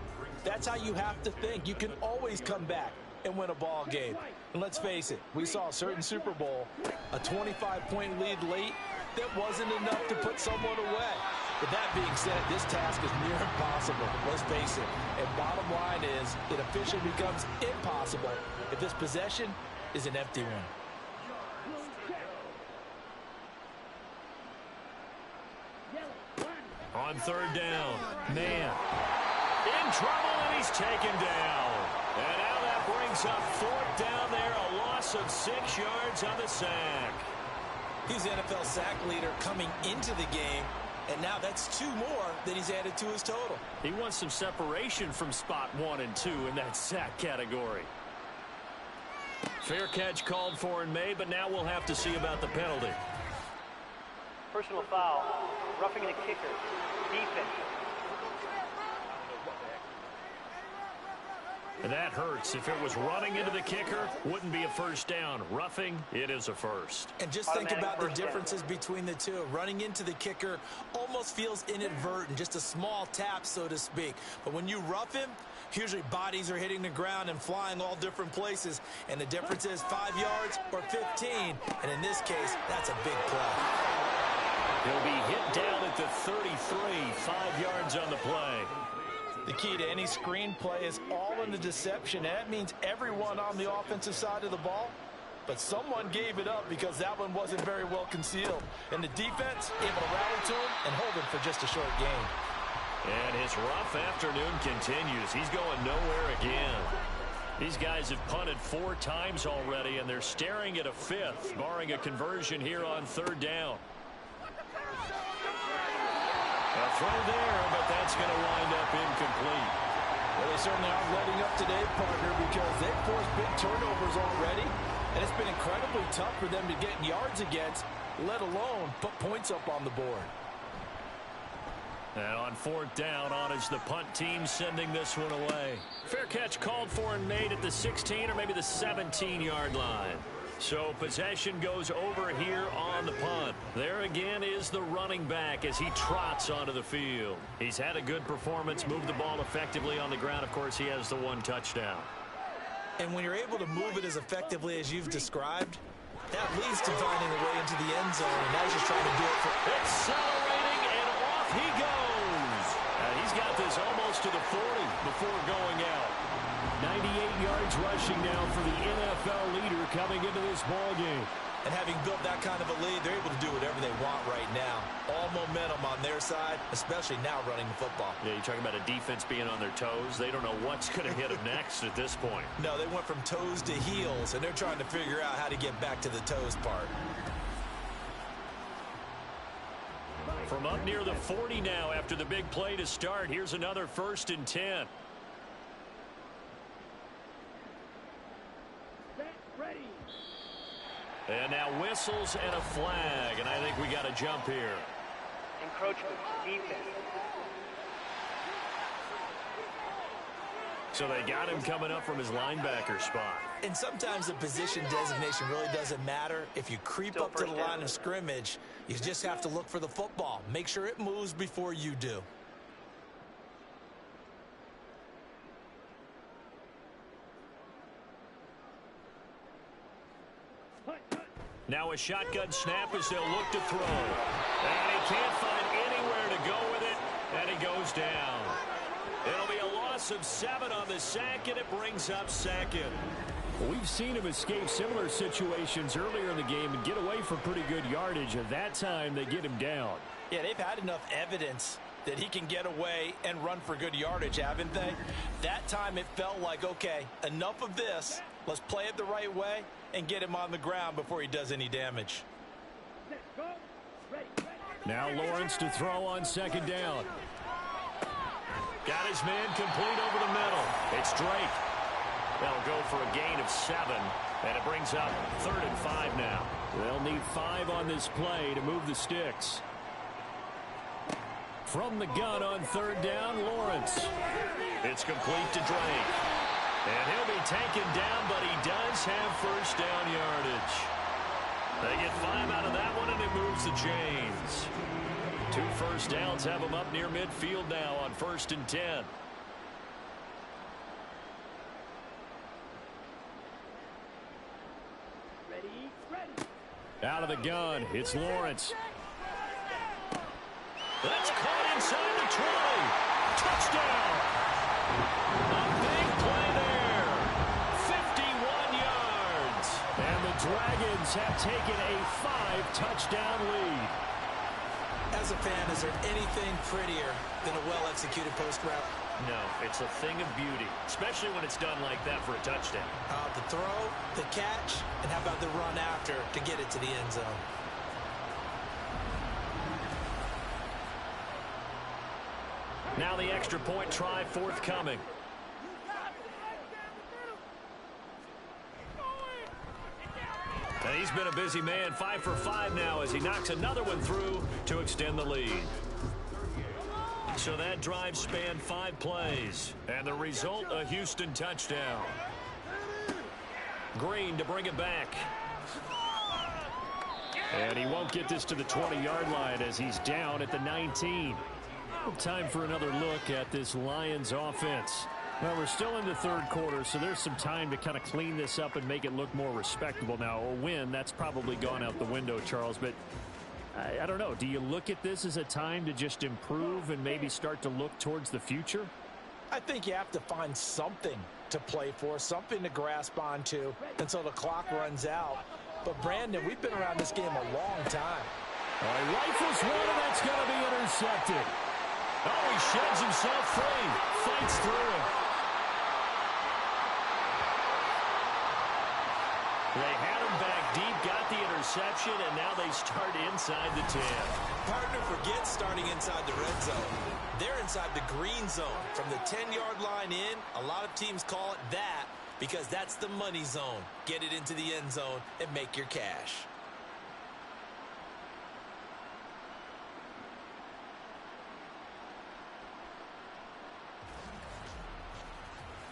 D: that's how you have to think. You can always come back and win a ball game. And let's face it, we saw a certain Super Bowl, a 25-point lead late, that wasn't enough to put someone away. But that being said, this task is near impossible. Let's face it. And bottom line is, it officially becomes impossible if this possession is an empty one.
B: On 3rd down, man in trouble, and he's taken down. And now that brings up 4th down there, a loss of 6 yards on the sack.
D: He's the NFL sack leader coming into the game, and now that's 2 more that he's added to his total.
B: He wants some separation from spot 1 and 2 in that sack category. Fair catch called for and made, but now we'll have to see about the penalty.
F: Personal foul, roughing the kicker, defense.
B: And that hurts. If it was running into the kicker, wouldn't be a first down. Roughing, it is a first.
D: And just think about the differences between the two. Running into the kicker almost feels inadvertent, just a small tap, so to speak. But when you rough him, usually bodies are hitting the ground and flying all different places. And the difference is 5 yards or 15. And in this case, that's a big play.
B: He'll be hit down at the 33, 5 yards on the play.
D: The key to any screen play is all in the deception. And that means everyone on the offensive side of the ball. But someone gave it up because that one wasn't very well concealed. And the defense able to rally to him and hold him for just a short gain.
B: And his rough afternoon continues. He's going nowhere again. These guys have punted 4 times already, and they're staring at a 5th, barring a conversion here on 3rd down. A throw there, but that's going to wind up incomplete.
D: Well, they certainly aren't letting up today, partner, because they've forced big turnovers already, and it's been incredibly tough for them to get yards against, let alone put points up on the board.
B: And on 4th down, on is the punt team sending this one away. Fair catch called for and made at the 16 or maybe the 17-yard line. So possession goes over here on the punt. There again is the running back as he trots onto the field. He's had a good performance, moved the ball effectively on the ground. Of course, he has the 1 touchdown.
D: And when you're able to move it as effectively as you've described, that leads to finding a way into the end zone, and now he's just trying to do it for...
B: Accelerating, and off he goes. And he's got this almost to the 40 before going out. 98 yards rushing now for the NFL leader coming into this ball game.
D: And having built that kind of a lead, they're able to do whatever they want right now. All momentum on their side, especially now running the football.
B: Yeah, you're talking about a defense being on their toes. They don't know what's going to hit them next at this point.
D: No, they went from toes to heels, and they're trying to figure out how to get back to the toes part.
B: From up near the 40 now after the big play to start. Here's another 1st and 10. And now whistles and a flag, and I think we got a jump here.
F: Encroachment, defense.
B: So they got him coming up from his linebacker spot.
D: And sometimes the position designation really doesn't matter. If you creep up to the line of scrimmage, you just have to look for the football. Make sure it moves before you do.
B: Now a shotgun snap as they'll look to throw. And he can't find anywhere to go with it, and he goes down. It'll be a loss of 7 on the sack, and it brings up 2nd.
C: Well, we've seen him escape similar situations earlier in the game and get away from pretty good yardage. At that time, they get him down.
D: Yeah, they've had enough evidence that he can get away and run for good yardage, haven't they? That time it felt like, okay, enough of this. Let's play it the right way and get him on the ground before he does any damage.
C: Now Lawrence to throw on 2nd down.
B: Got his man complete over the middle. It's Drake. They'll go for a gain of 7, and it brings up 3rd and 5 now.
C: They'll need 5 on this play to move the sticks. From the gun on 3rd down, Lawrence.
B: It's complete to Drake. And he'll be taken down, but he does have 1st down yardage. They get 5 out of that one, and it moves the chains. 2 first downs have them up near midfield now on 1st and 10.
C: Out of the gun, it's Lawrence.
B: That's caught inside the 20. Touchdown. A big play there. 51 yards.
C: And the Dragons have taken a 5-touchdown lead.
D: As a fan, is there anything prettier than a well-executed post route?
B: No, it's a thing of beauty, especially when it's done like that for a touchdown.
D: The throw, the catch, and how about the run after to get it to the end zone?
B: Now the extra point try forthcoming. And he's been a busy man, 5 for 5 now as he knocks another one through to extend the lead. So that drive spanned 5 plays, and the result, a Houston touchdown. Green to bring it back.
C: And he won't get this to the 20-yard line as he's down at the 19. Time for another look at this Lions offense. Well, we're still in the 3rd quarter, so there's some time to kind of clean this up and make it look more respectable. Now, a win, that's probably gone out the window, Charles, but I don't know. Do you look at this as a time to just improve and maybe start to look towards the future?
D: I think you have to find something to play for, something to grasp onto until the clock runs out. But, Brandon, we've been around this game a long time.
C: He rifles one, and that's going to be intercepted.
B: Oh, he sheds himself free. Fights through it. They had him back deep, got the interception, and now they start inside the 10.
D: Partner forgets starting inside the red zone. They're inside the green zone. From the 10-yard line in, a lot of teams call it that because that's the money zone. Get it into the end zone and make your cash.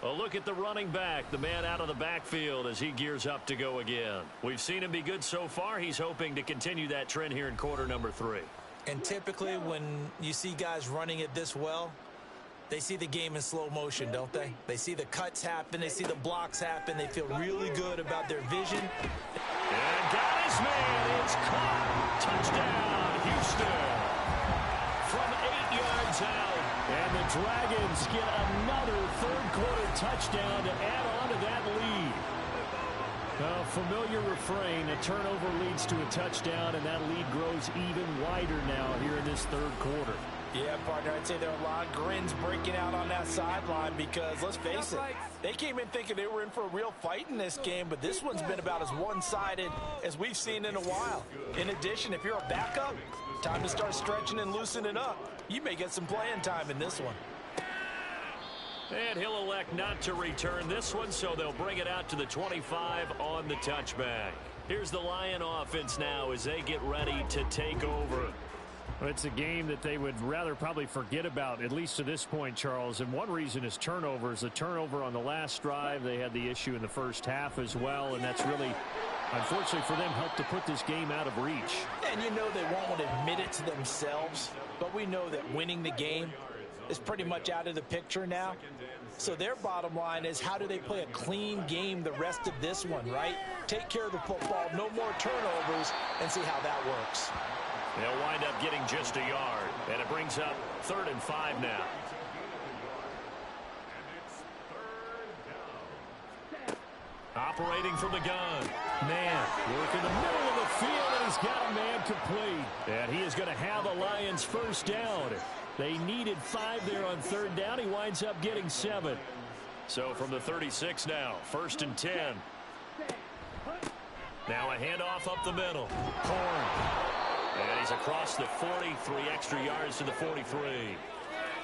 B: A look at the running back, the man out of the backfield as he gears up to go again. We've seen him be good so far. He's hoping to continue that trend here in quarter number 3.
D: And typically when you see guys running it this well, they see the game in slow motion, don't they? They see the cuts happen. They see the blocks happen. They feel really good about their vision.
B: And got his man. It's caught. Touchdown, Houston. From 8 yards out.
C: And the Dragons get another 3rd quarter touchdown to add on to that lead. A familiar refrain, a turnover leads to a touchdown, and that lead grows even wider now here in this 3rd quarter.
D: Yeah, partner, I'd say there are a lot of grins breaking out on that sideline because, let's face it, they came in thinking they were in for a real fight in this game, but this one's been about as one-sided as we've seen in a while. In addition, if you're a backup, time to start stretching and loosening up. You may get some playing time in this one.
B: And he'll elect not to return this one, so they'll bring it out to the 25 on the touchback. Here's the Lion offense now as they get ready to take over.
C: Well, it's a game that they would rather probably forget about, at least to this point, Charles. And one reason is turnovers. A turnover on the last drive. They had the issue in the first half as well, and that's really, unfortunately for them, helped to put this game out of reach.
D: And you know they won't want to admit it to themselves, but we know that winning the game is pretty much out of the picture now. So their bottom line is, how do they play a clean game the rest of this one, right? Take care of the football, no more turnovers, and see how that works.
B: They'll wind up getting just a yard, and it brings up 3rd and 5 now. Operating from the gun. Man, work in the middle of the field, and he's got a man complete. And he is going to have a Lions first down. They needed 5 there on 3rd down. He winds up getting 7. So from the 36 now, 1st and 10. Now a handoff up the middle. Horn. And he's across the 40, 3 extra yards to the 43.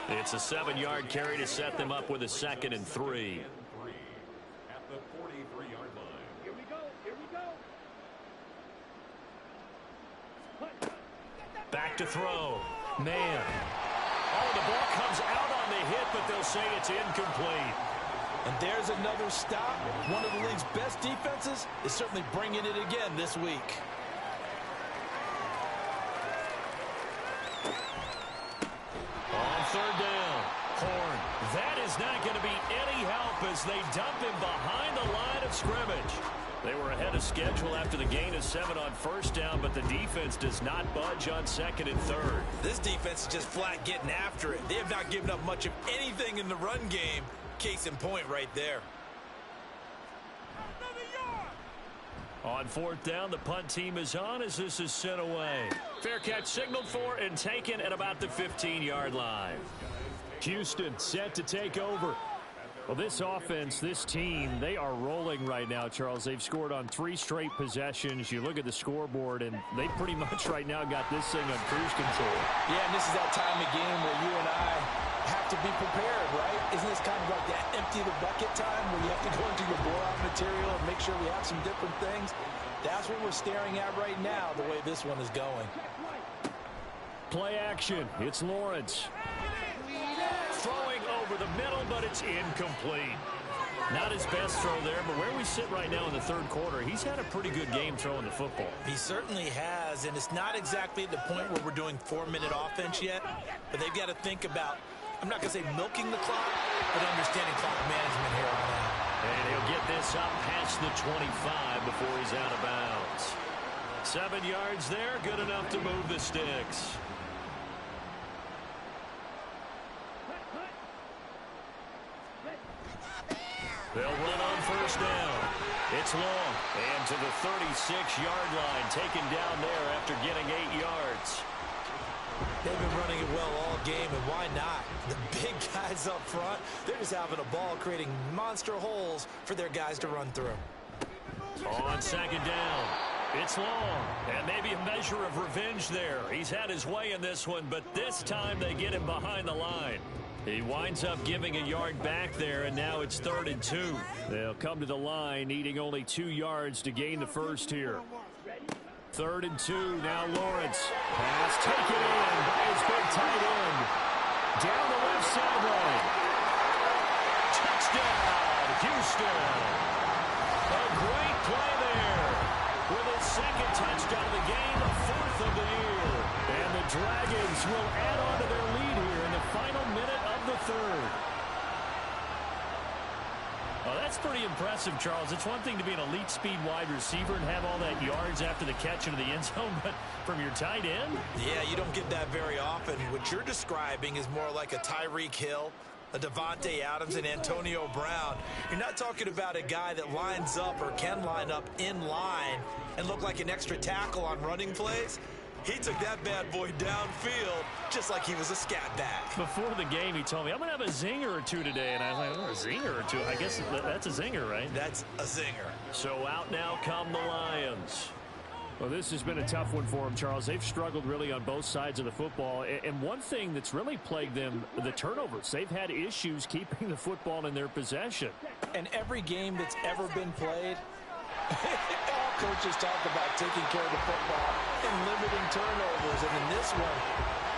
B: It's a 7-yard carry to set them up with a 2nd and 3.
A: At the 43-yard line. Here we go.
B: Back to throw. Man. Oh, the ball comes out on the hit, but they'll say it's incomplete.
D: And there's another stop. One of the league's best defenses is certainly bringing it again this week.
B: On 3rd down, Horn. That is not going to be any help as they dump him behind the line of scrimmage. They were ahead of schedule after the gain of 7 on 1st down, but the defense does not budge on 2nd and 3rd.
D: This defense is just flat getting after it. They have not given up much of anything in the run game. Case in point right there.
B: On 4th down, the punt team is on as this is sent away. Fair catch signaled for and taken at about the 15-yard line.
C: Houston set to take over. Well, this offense, this team, they are rolling right now, Charles. They've scored on 3 straight possessions. You look at the scoreboard, and they pretty much right now got this thing on cruise control.
D: Yeah, and this is that time of game where you and I have to be prepared, right? Isn't this kind of like that empty the bucket time where you have to go into your blowout material and make sure we have some different things? That's what we're staring at right now, the way this one is going.
C: Play action. It's Lawrence.
B: Throwing over the middle, but it's incomplete. Not his best throw there, but where we sit right now in the 3rd quarter, he's had a pretty good game throwing the football.
D: He certainly has, and it's not exactly at the point where we're doing 4-minute offense yet, but they've got to think about, I'm not going to say milking the clock, but understanding clock management here on out.
B: And he'll get this up past the 25 before he's out of bounds. 7 yards there, good enough to move the sticks. They'll run on 1st down. It's long. And to the 36-yard line, taken down there after getting 8 yards.
D: They've been running it well all game, and why not? The big guys up front, they're just having a ball, creating monster holes for their guys to run through.
B: On 2nd down, it's long. And maybe a measure of revenge there. He's had his way in this one, but this time they get him behind the line. He winds up giving a yard back there, and now it's 3rd and 2.
C: They'll come to the line, needing only 2 yards to gain the first here. 3rd and 2, now Lawrence. Pass taken in by his big tight end. Down the left sideline.
B: Touchdown, Houston. A great play there. With his 2nd touchdown of the game, the 4th of the year.
C: And the Dragons will add on to their lead here in the final minute of the 3rd.
B: Well, that's pretty impressive, Charles. It's one thing to be an elite speed wide receiver and have all that yards after the catch into the end zone, but from your tight end?
D: Yeah, you don't get that very often. What you're describing is more like a Tyreek Hill, a Devontae Adams, and Antonio Brown. You're not talking about a guy that lines up or can line up in line and look like an extra tackle on running plays. He took that bad boy downfield just like he was a scat back.
B: Before the game, he told me, I'm going to have a zinger or two today. And I was like, oh, a zinger or two? I guess that's a zinger, right?
D: That's a zinger.
B: So out now come the Lions. Well, this has been a tough one for them, Charles. They've struggled really on both sides of the football. And one thing that's really plagued them, the turnovers. They've had issues keeping the football in their possession.
D: And every game that's ever been played, all coaches talk about taking care of the football and limiting turnovers. And in this one,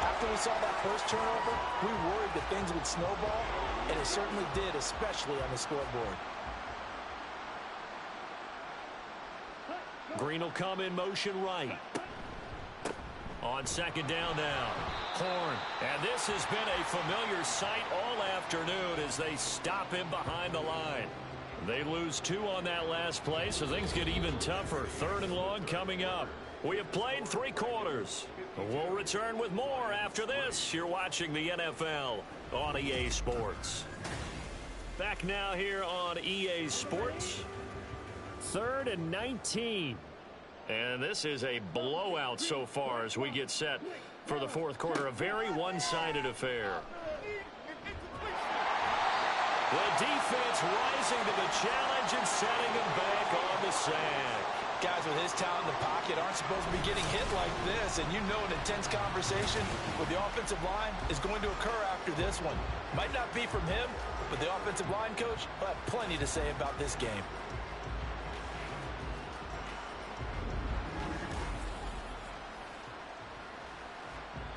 D: after we saw that first turnover, we worried that things would snowball, and it certainly did, especially on the scoreboard.
B: Green will come in motion right. On second down now. Horn. And this has been a familiar sight all afternoon as they stop him behind the line. They lose 2 on that last play, so things get even tougher. 3rd and long coming up. We have played 3 quarters. We'll return with more after this. You're watching the NFL on EA Sports. Back now here on EA Sports. 3rd and 19. And this is a blowout so far as we get set for the 4th quarter. A very one-sided affair. The defense rising to the challenge and setting him back on the sack. Guys with his talent in the pocket aren't supposed to be getting hit like this, and you know an intense conversation with the offensive line is going to occur after this one. Might not be from him, but the offensive line coach will have plenty to say about this game.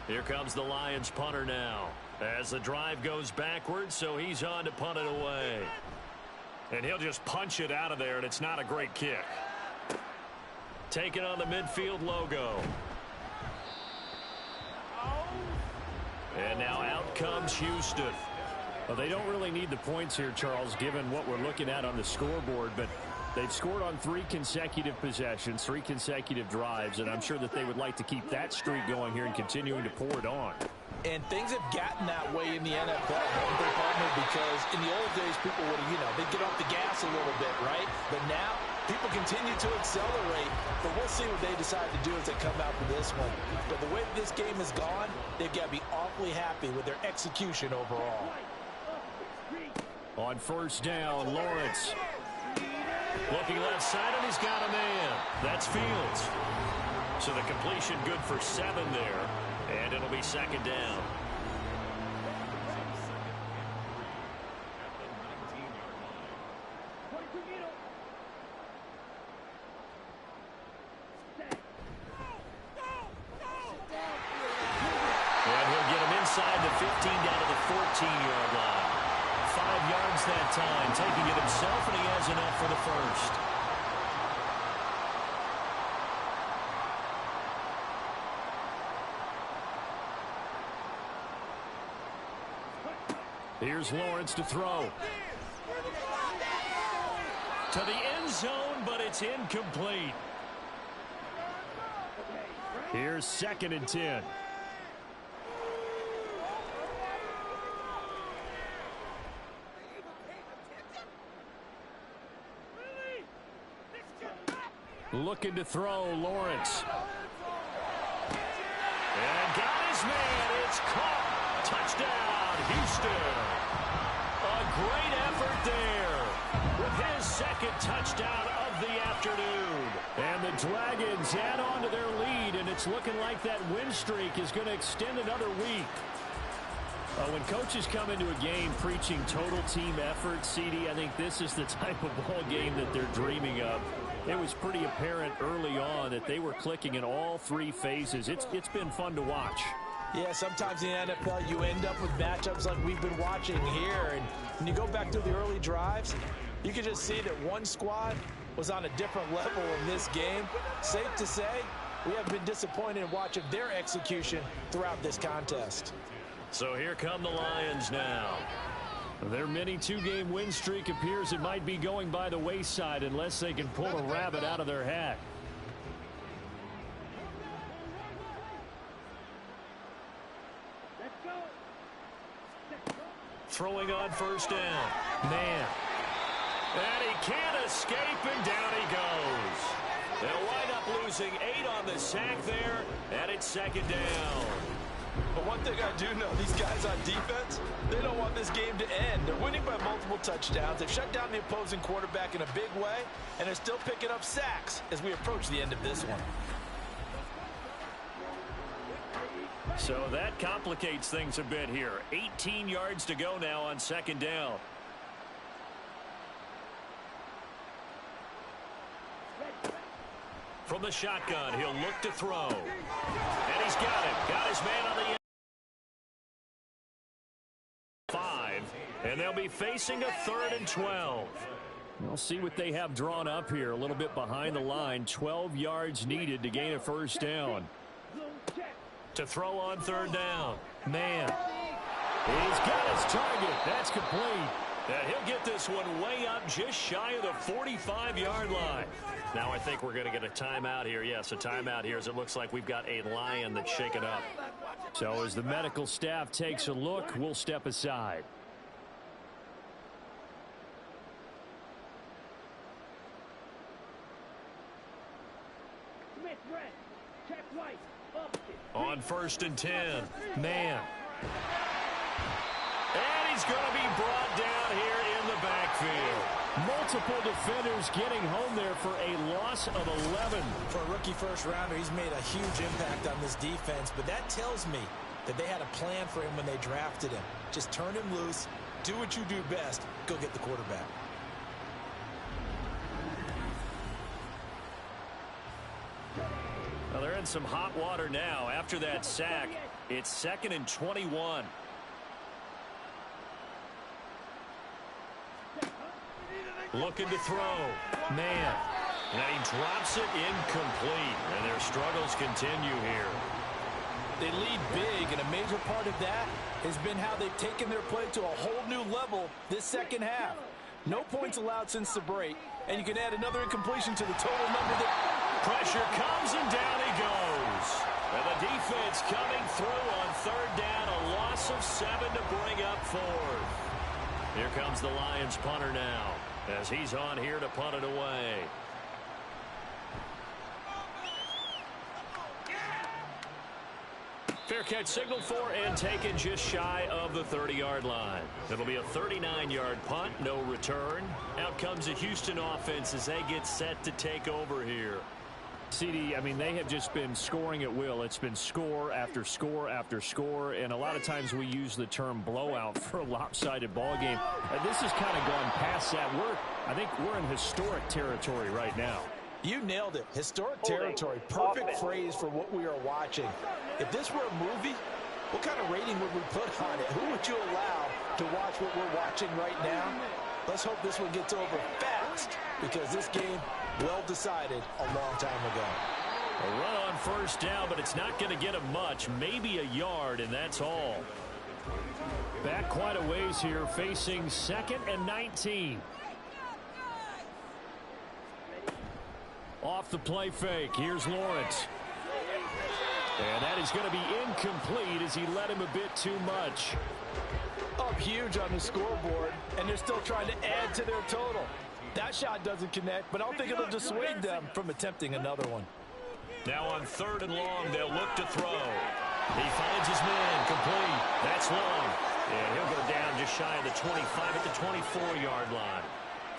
B: Here comes the Lions punter now as the drive goes backwards, so he's on to punt it away. And he'll just punch it out of there, and it's not a great kick. Taking on the midfield logo. And now out comes Houston. Well, they don't really need the points here, Charles, given what we're looking at on the scoreboard, but they've scored on 3 consecutive possessions, 3 consecutive drives, and I'm sure that they would like to keep that streak going here and continuing to pour it on. And things have gotten that way in the NFL, because in the old days, people would, they'd get off the gas a little bit, right? But now, people continue to accelerate, but we'll see what they decide to do as they come out for this one. But the way this game has gone, they've got to be awfully happy with their execution overall. On 1st down, Lawrence. Looking left side, and he's got a man. That's Fields. So the completion good for 7 there, and it'll be 2nd down. And he'll get him inside the 15 down to the 14-yard line. 5 yards that time, taking it himself, and he has enough for the 1st. Here's Lawrence to throw. To the end zone, but it's incomplete. Here's 2nd and 10. Looking to throw, Lawrence. And got his man. It's caught. Touchdown, Houston. A great effort there with his 2nd touchdown of the afternoon. And the Dragons add on to their lead, and it's looking like that win streak is going to extend another week. When coaches come into a game preaching total team effort, CD, I think this is the type of ball game that they're dreaming of. It was pretty apparent early on that they were clicking in all 3 phases. It's been fun to watch. Yeah, sometimes in the NFL you end up with matchups like we've been watching here. And when you go back to the early drives, you can just see that one squad was on a different level in this game. Safe to say, we have been disappointed in watching their execution throughout this contest. So here come the Lions now. Their mini 2-game win streak appears it might be going by the wayside unless they can pull a rabbit out of their hat. Throwing on 1st down. Man. And he can't escape, and down he goes. They'll wind up losing 8 on the sack there, and it's second down.
D: But one thing I do know, these guys on defense, they don't want this game to end. They're winning by multiple touchdowns. They've shut down the opposing quarterback in a big way, and they're still picking up sacks as we approach the end of this one.
B: So that complicates things a bit here. 18 yards to go now on second down. From the shotgun, he'll look to throw. And he's got it. Got his man on the end. 5. And they'll be facing a 3rd and 12. We'll see what they have drawn up here. A little bit behind the line. 12 yards needed to gain a first down. To throw on 3rd down. Man. He's got his target. That's complete. And he'll get this one way up just shy of the 45-yard line. Now I think we're going to get a timeout here. Yes, a timeout here as it looks like we've got a lion that's shaken up. So as the medical staff takes a look, we'll step aside. On 1st and 10. Man. And he's going to be brought down here in the backfield. Multiple defenders getting home there for a loss of 11.
D: For a rookie first-rounder, he's made a huge impact on this defense, but that tells me that they had a plan for him when they drafted him. Just turn him loose, do what you do best, go get the quarterback.
B: Well, they're in some hot water now. After that sack, it's 2nd and 21. Looking to throw. Man. And he drops it incomplete. And their struggles continue here.
D: They lead big, and a major part of that has been how they've taken their play to a whole new level this second half. No points allowed since the break, and you can add another incompletion to the total number that...
B: Pressure comes, and down he goes. And the defense coming through on 3rd down. A loss of 7 to bring up 4th. Here comes the Lions punter now, as he's on here to punt it away. Fair catch signal for and taken just shy of the 30-yard line. It'll be a 39-yard punt, no return. Out comes the Houston offense as they get set to take over here. CD, I mean, they have just been scoring at will. It's been score after score after score, and a lot of times we use the term blowout for a lopsided ball game. This has kind of gone past that. I think we're in historic territory right now.
D: You nailed it. Historic territory. Perfect phrase for what we are watching. If this were a movie, what kind of rating would we put on it? Who would you allow to watch what we're watching right now? Let's hope this one gets over fast, because this game, well decided a long time ago.
B: A run on 1st down, but it's not going to get him much. Maybe a yard, and that's all. Back quite a ways here, facing 2nd and 19. Off the play fake. Here's Lawrence. And that is going to be incomplete as he led him a bit too much.
D: Up huge on the scoreboard, and they're still trying to add to their total. That shot doesn't connect, but I don't think it'll dissuade them from attempting another one.
B: Now on 3rd and long, they'll look to throw. He finds his man, complete. That's long. And he'll go down just shy of the 25 at the 24-yard line.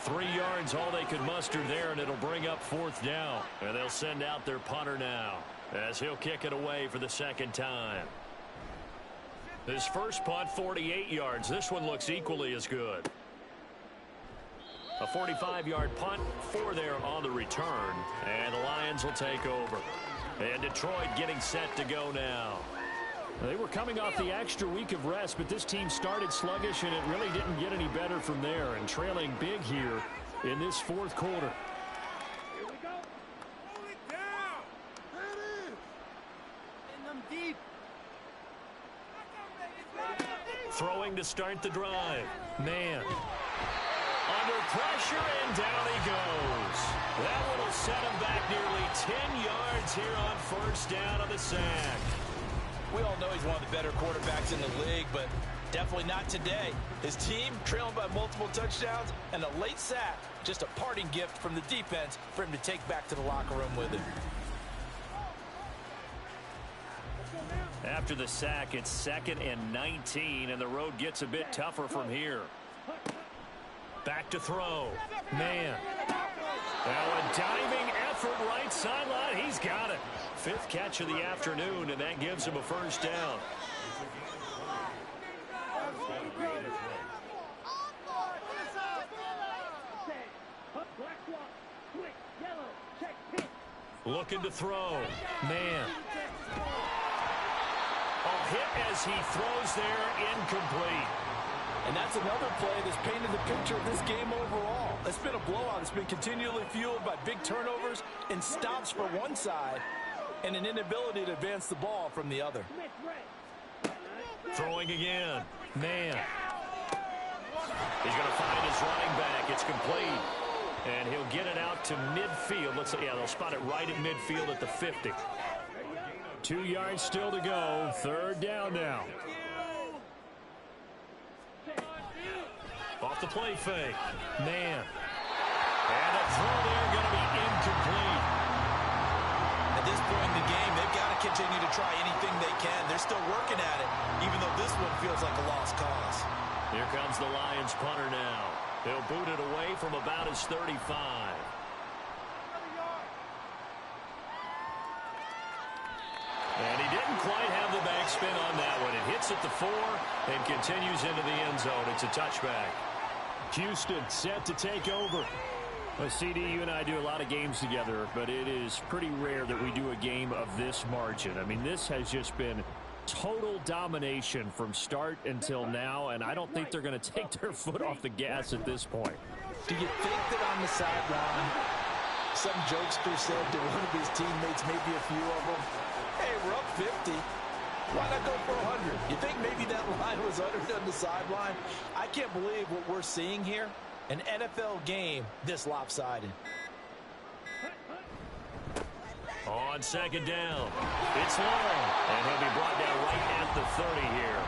B: 3 yards, all they could muster there, and it'll bring up 4th down. And they'll send out their punter now, as he'll kick it away for the 2nd time. His first punt, 48 yards. This one looks equally as good. A 45-yard punt, 4 there on the return, and the Lions will take over. And Detroit getting set to go now. They were coming off the extra week of rest, but this team started sluggish, and it really didn't get any better from there, and trailing big here in this 4th quarter.
G: Here we go. Hold it down. Ready. In them deep.
B: Throwing to start the drive. Man. Under pressure, and down he goes. That one will set him back nearly 10 yards here on 1st down of the sack.
D: We all know he's one of the better quarterbacks in the league, but Definitely not today. His team trailing by multiple touchdowns and a late sack. Just a parting gift from the defense for him to take back to the locker room with him.
B: After the sack, it's 2nd and 19, and the road gets a bit tougher from here. Back to throw. Man. Now a diving effort right sideline. He's got it. 5th catch of the afternoon, and that gives him a first down. Looking to throw. Man. A hit as he throws there, incomplete.
D: And that's another play that's painted the picture of this game overall. It's been a blowout. It's been continually fueled by big turnovers and stops for one side and an inability to advance the ball from the other.
B: Throwing again. Man. He's going to find his running back. It's complete. And he'll get it out to midfield. Looks like, yeah, they'll spot it right at midfield at the 50. 2 yards still to go. 3rd down now. Off the play fake. Man. And a throw there going to be incomplete.
D: At this point in the game, they've got to continue to try anything they can. They're still working at it, even though this one feels like a lost cause.
B: Here comes the Lions punter now. They'll boot it away from about his 35. And he didn't quite have the backspin on that one. It hits at the 4 and continues into the end zone. It's a touchback. Houston set to take over. Well, CD, you and I do a lot of games together, but it is pretty rare that we do a game of this margin. I mean, this has just been total domination from start until now, and I don't think they're going to take their foot off the gas at this point.
D: Do you think that on the sideline, some jokester said to one of his teammates, maybe a few of them, hey, we're up 50. Why not go for 100? You think maybe that line was uttered on the sideline? I can't believe what we're seeing here. An NFL game this lopsided.
B: On 2nd down, it's long, and he'll be brought down right at the 30 here.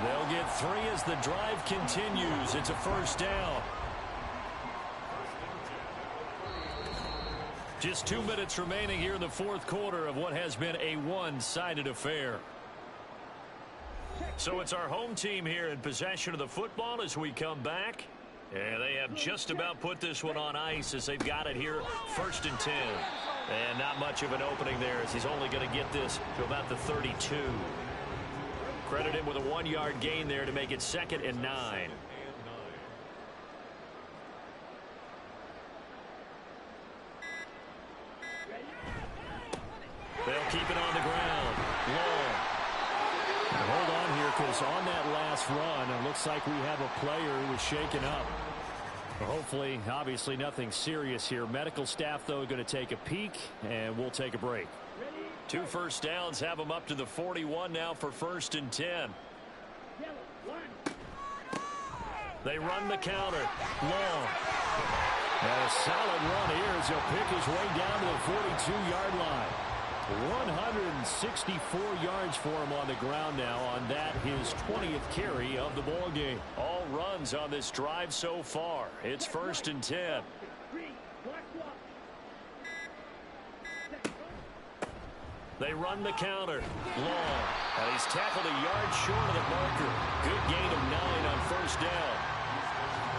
B: They'll get 3 as the drive continues. It's a first down. Just 2 minutes remaining here in the 4th quarter of what has been a one-sided affair. So it's our home team here in possession of the football as we come back. And they have just about put this one on ice as they've got it here 1st and 10. And not much of an opening there as he's only going to get this to about the 32. Credit him with a 1-yard gain there to make it 2nd and 9. They'll keep it on the ground. Long. Now hold on here, because on that last run, it looks like we have a player who was shaken up. Hopefully, obviously nothing serious here. Medical staff, though, going to take a peek, and we'll take a break. 2 first downs have them up to the 41 now for 1st and 10. They run the counter. Long. And a solid run here as he'll pick his way down to the 42-yard line. 164 yards for him on the ground now on that, his 20th carry of the ball game. All runs on this drive so far. It's 1st and 10. They run the counter. Long. And he's tackled a yard short of the marker. Good gain of 9 on 1st down.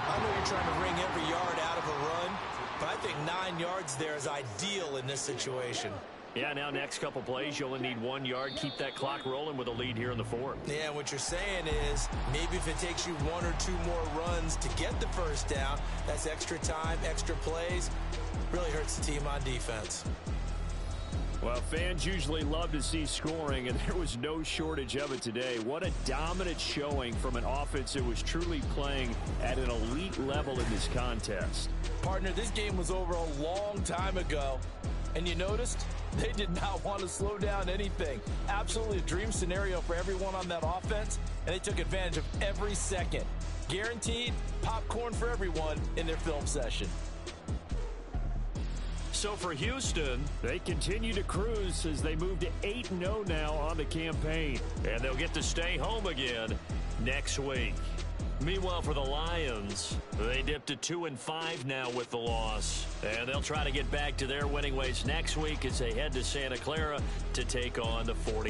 D: I know you're trying to wring every yard out of a run, but I think 9 yards there is ideal in this situation.
B: Yeah, now next couple plays, you only need 1 yard. Keep that clock rolling with a lead here in the 4th.
D: Yeah, what you're saying is maybe if it takes you 1 or 2 more runs to get the first down, that's extra time, extra plays. Really hurts the team on defense.
B: Well, fans usually love to see scoring, and there was no shortage of it today. What a dominant showing from an offense that was truly playing at an elite level in this contest.
D: Partner, this game was over a long time ago, and you noticed they did not want to slow down anything. Absolutely a dream scenario for everyone on that offense, and they took advantage of every second. Guaranteed popcorn for everyone in their film session.
B: So for Houston, they continue to cruise as they move to 8-0 now on the campaign. And they'll get to stay home again next week. Meanwhile, for the Lions, they dipped to 2-5 now with the loss. And they'll try to get back to their winning ways next week as they head to Santa Clara to take on the 49ers.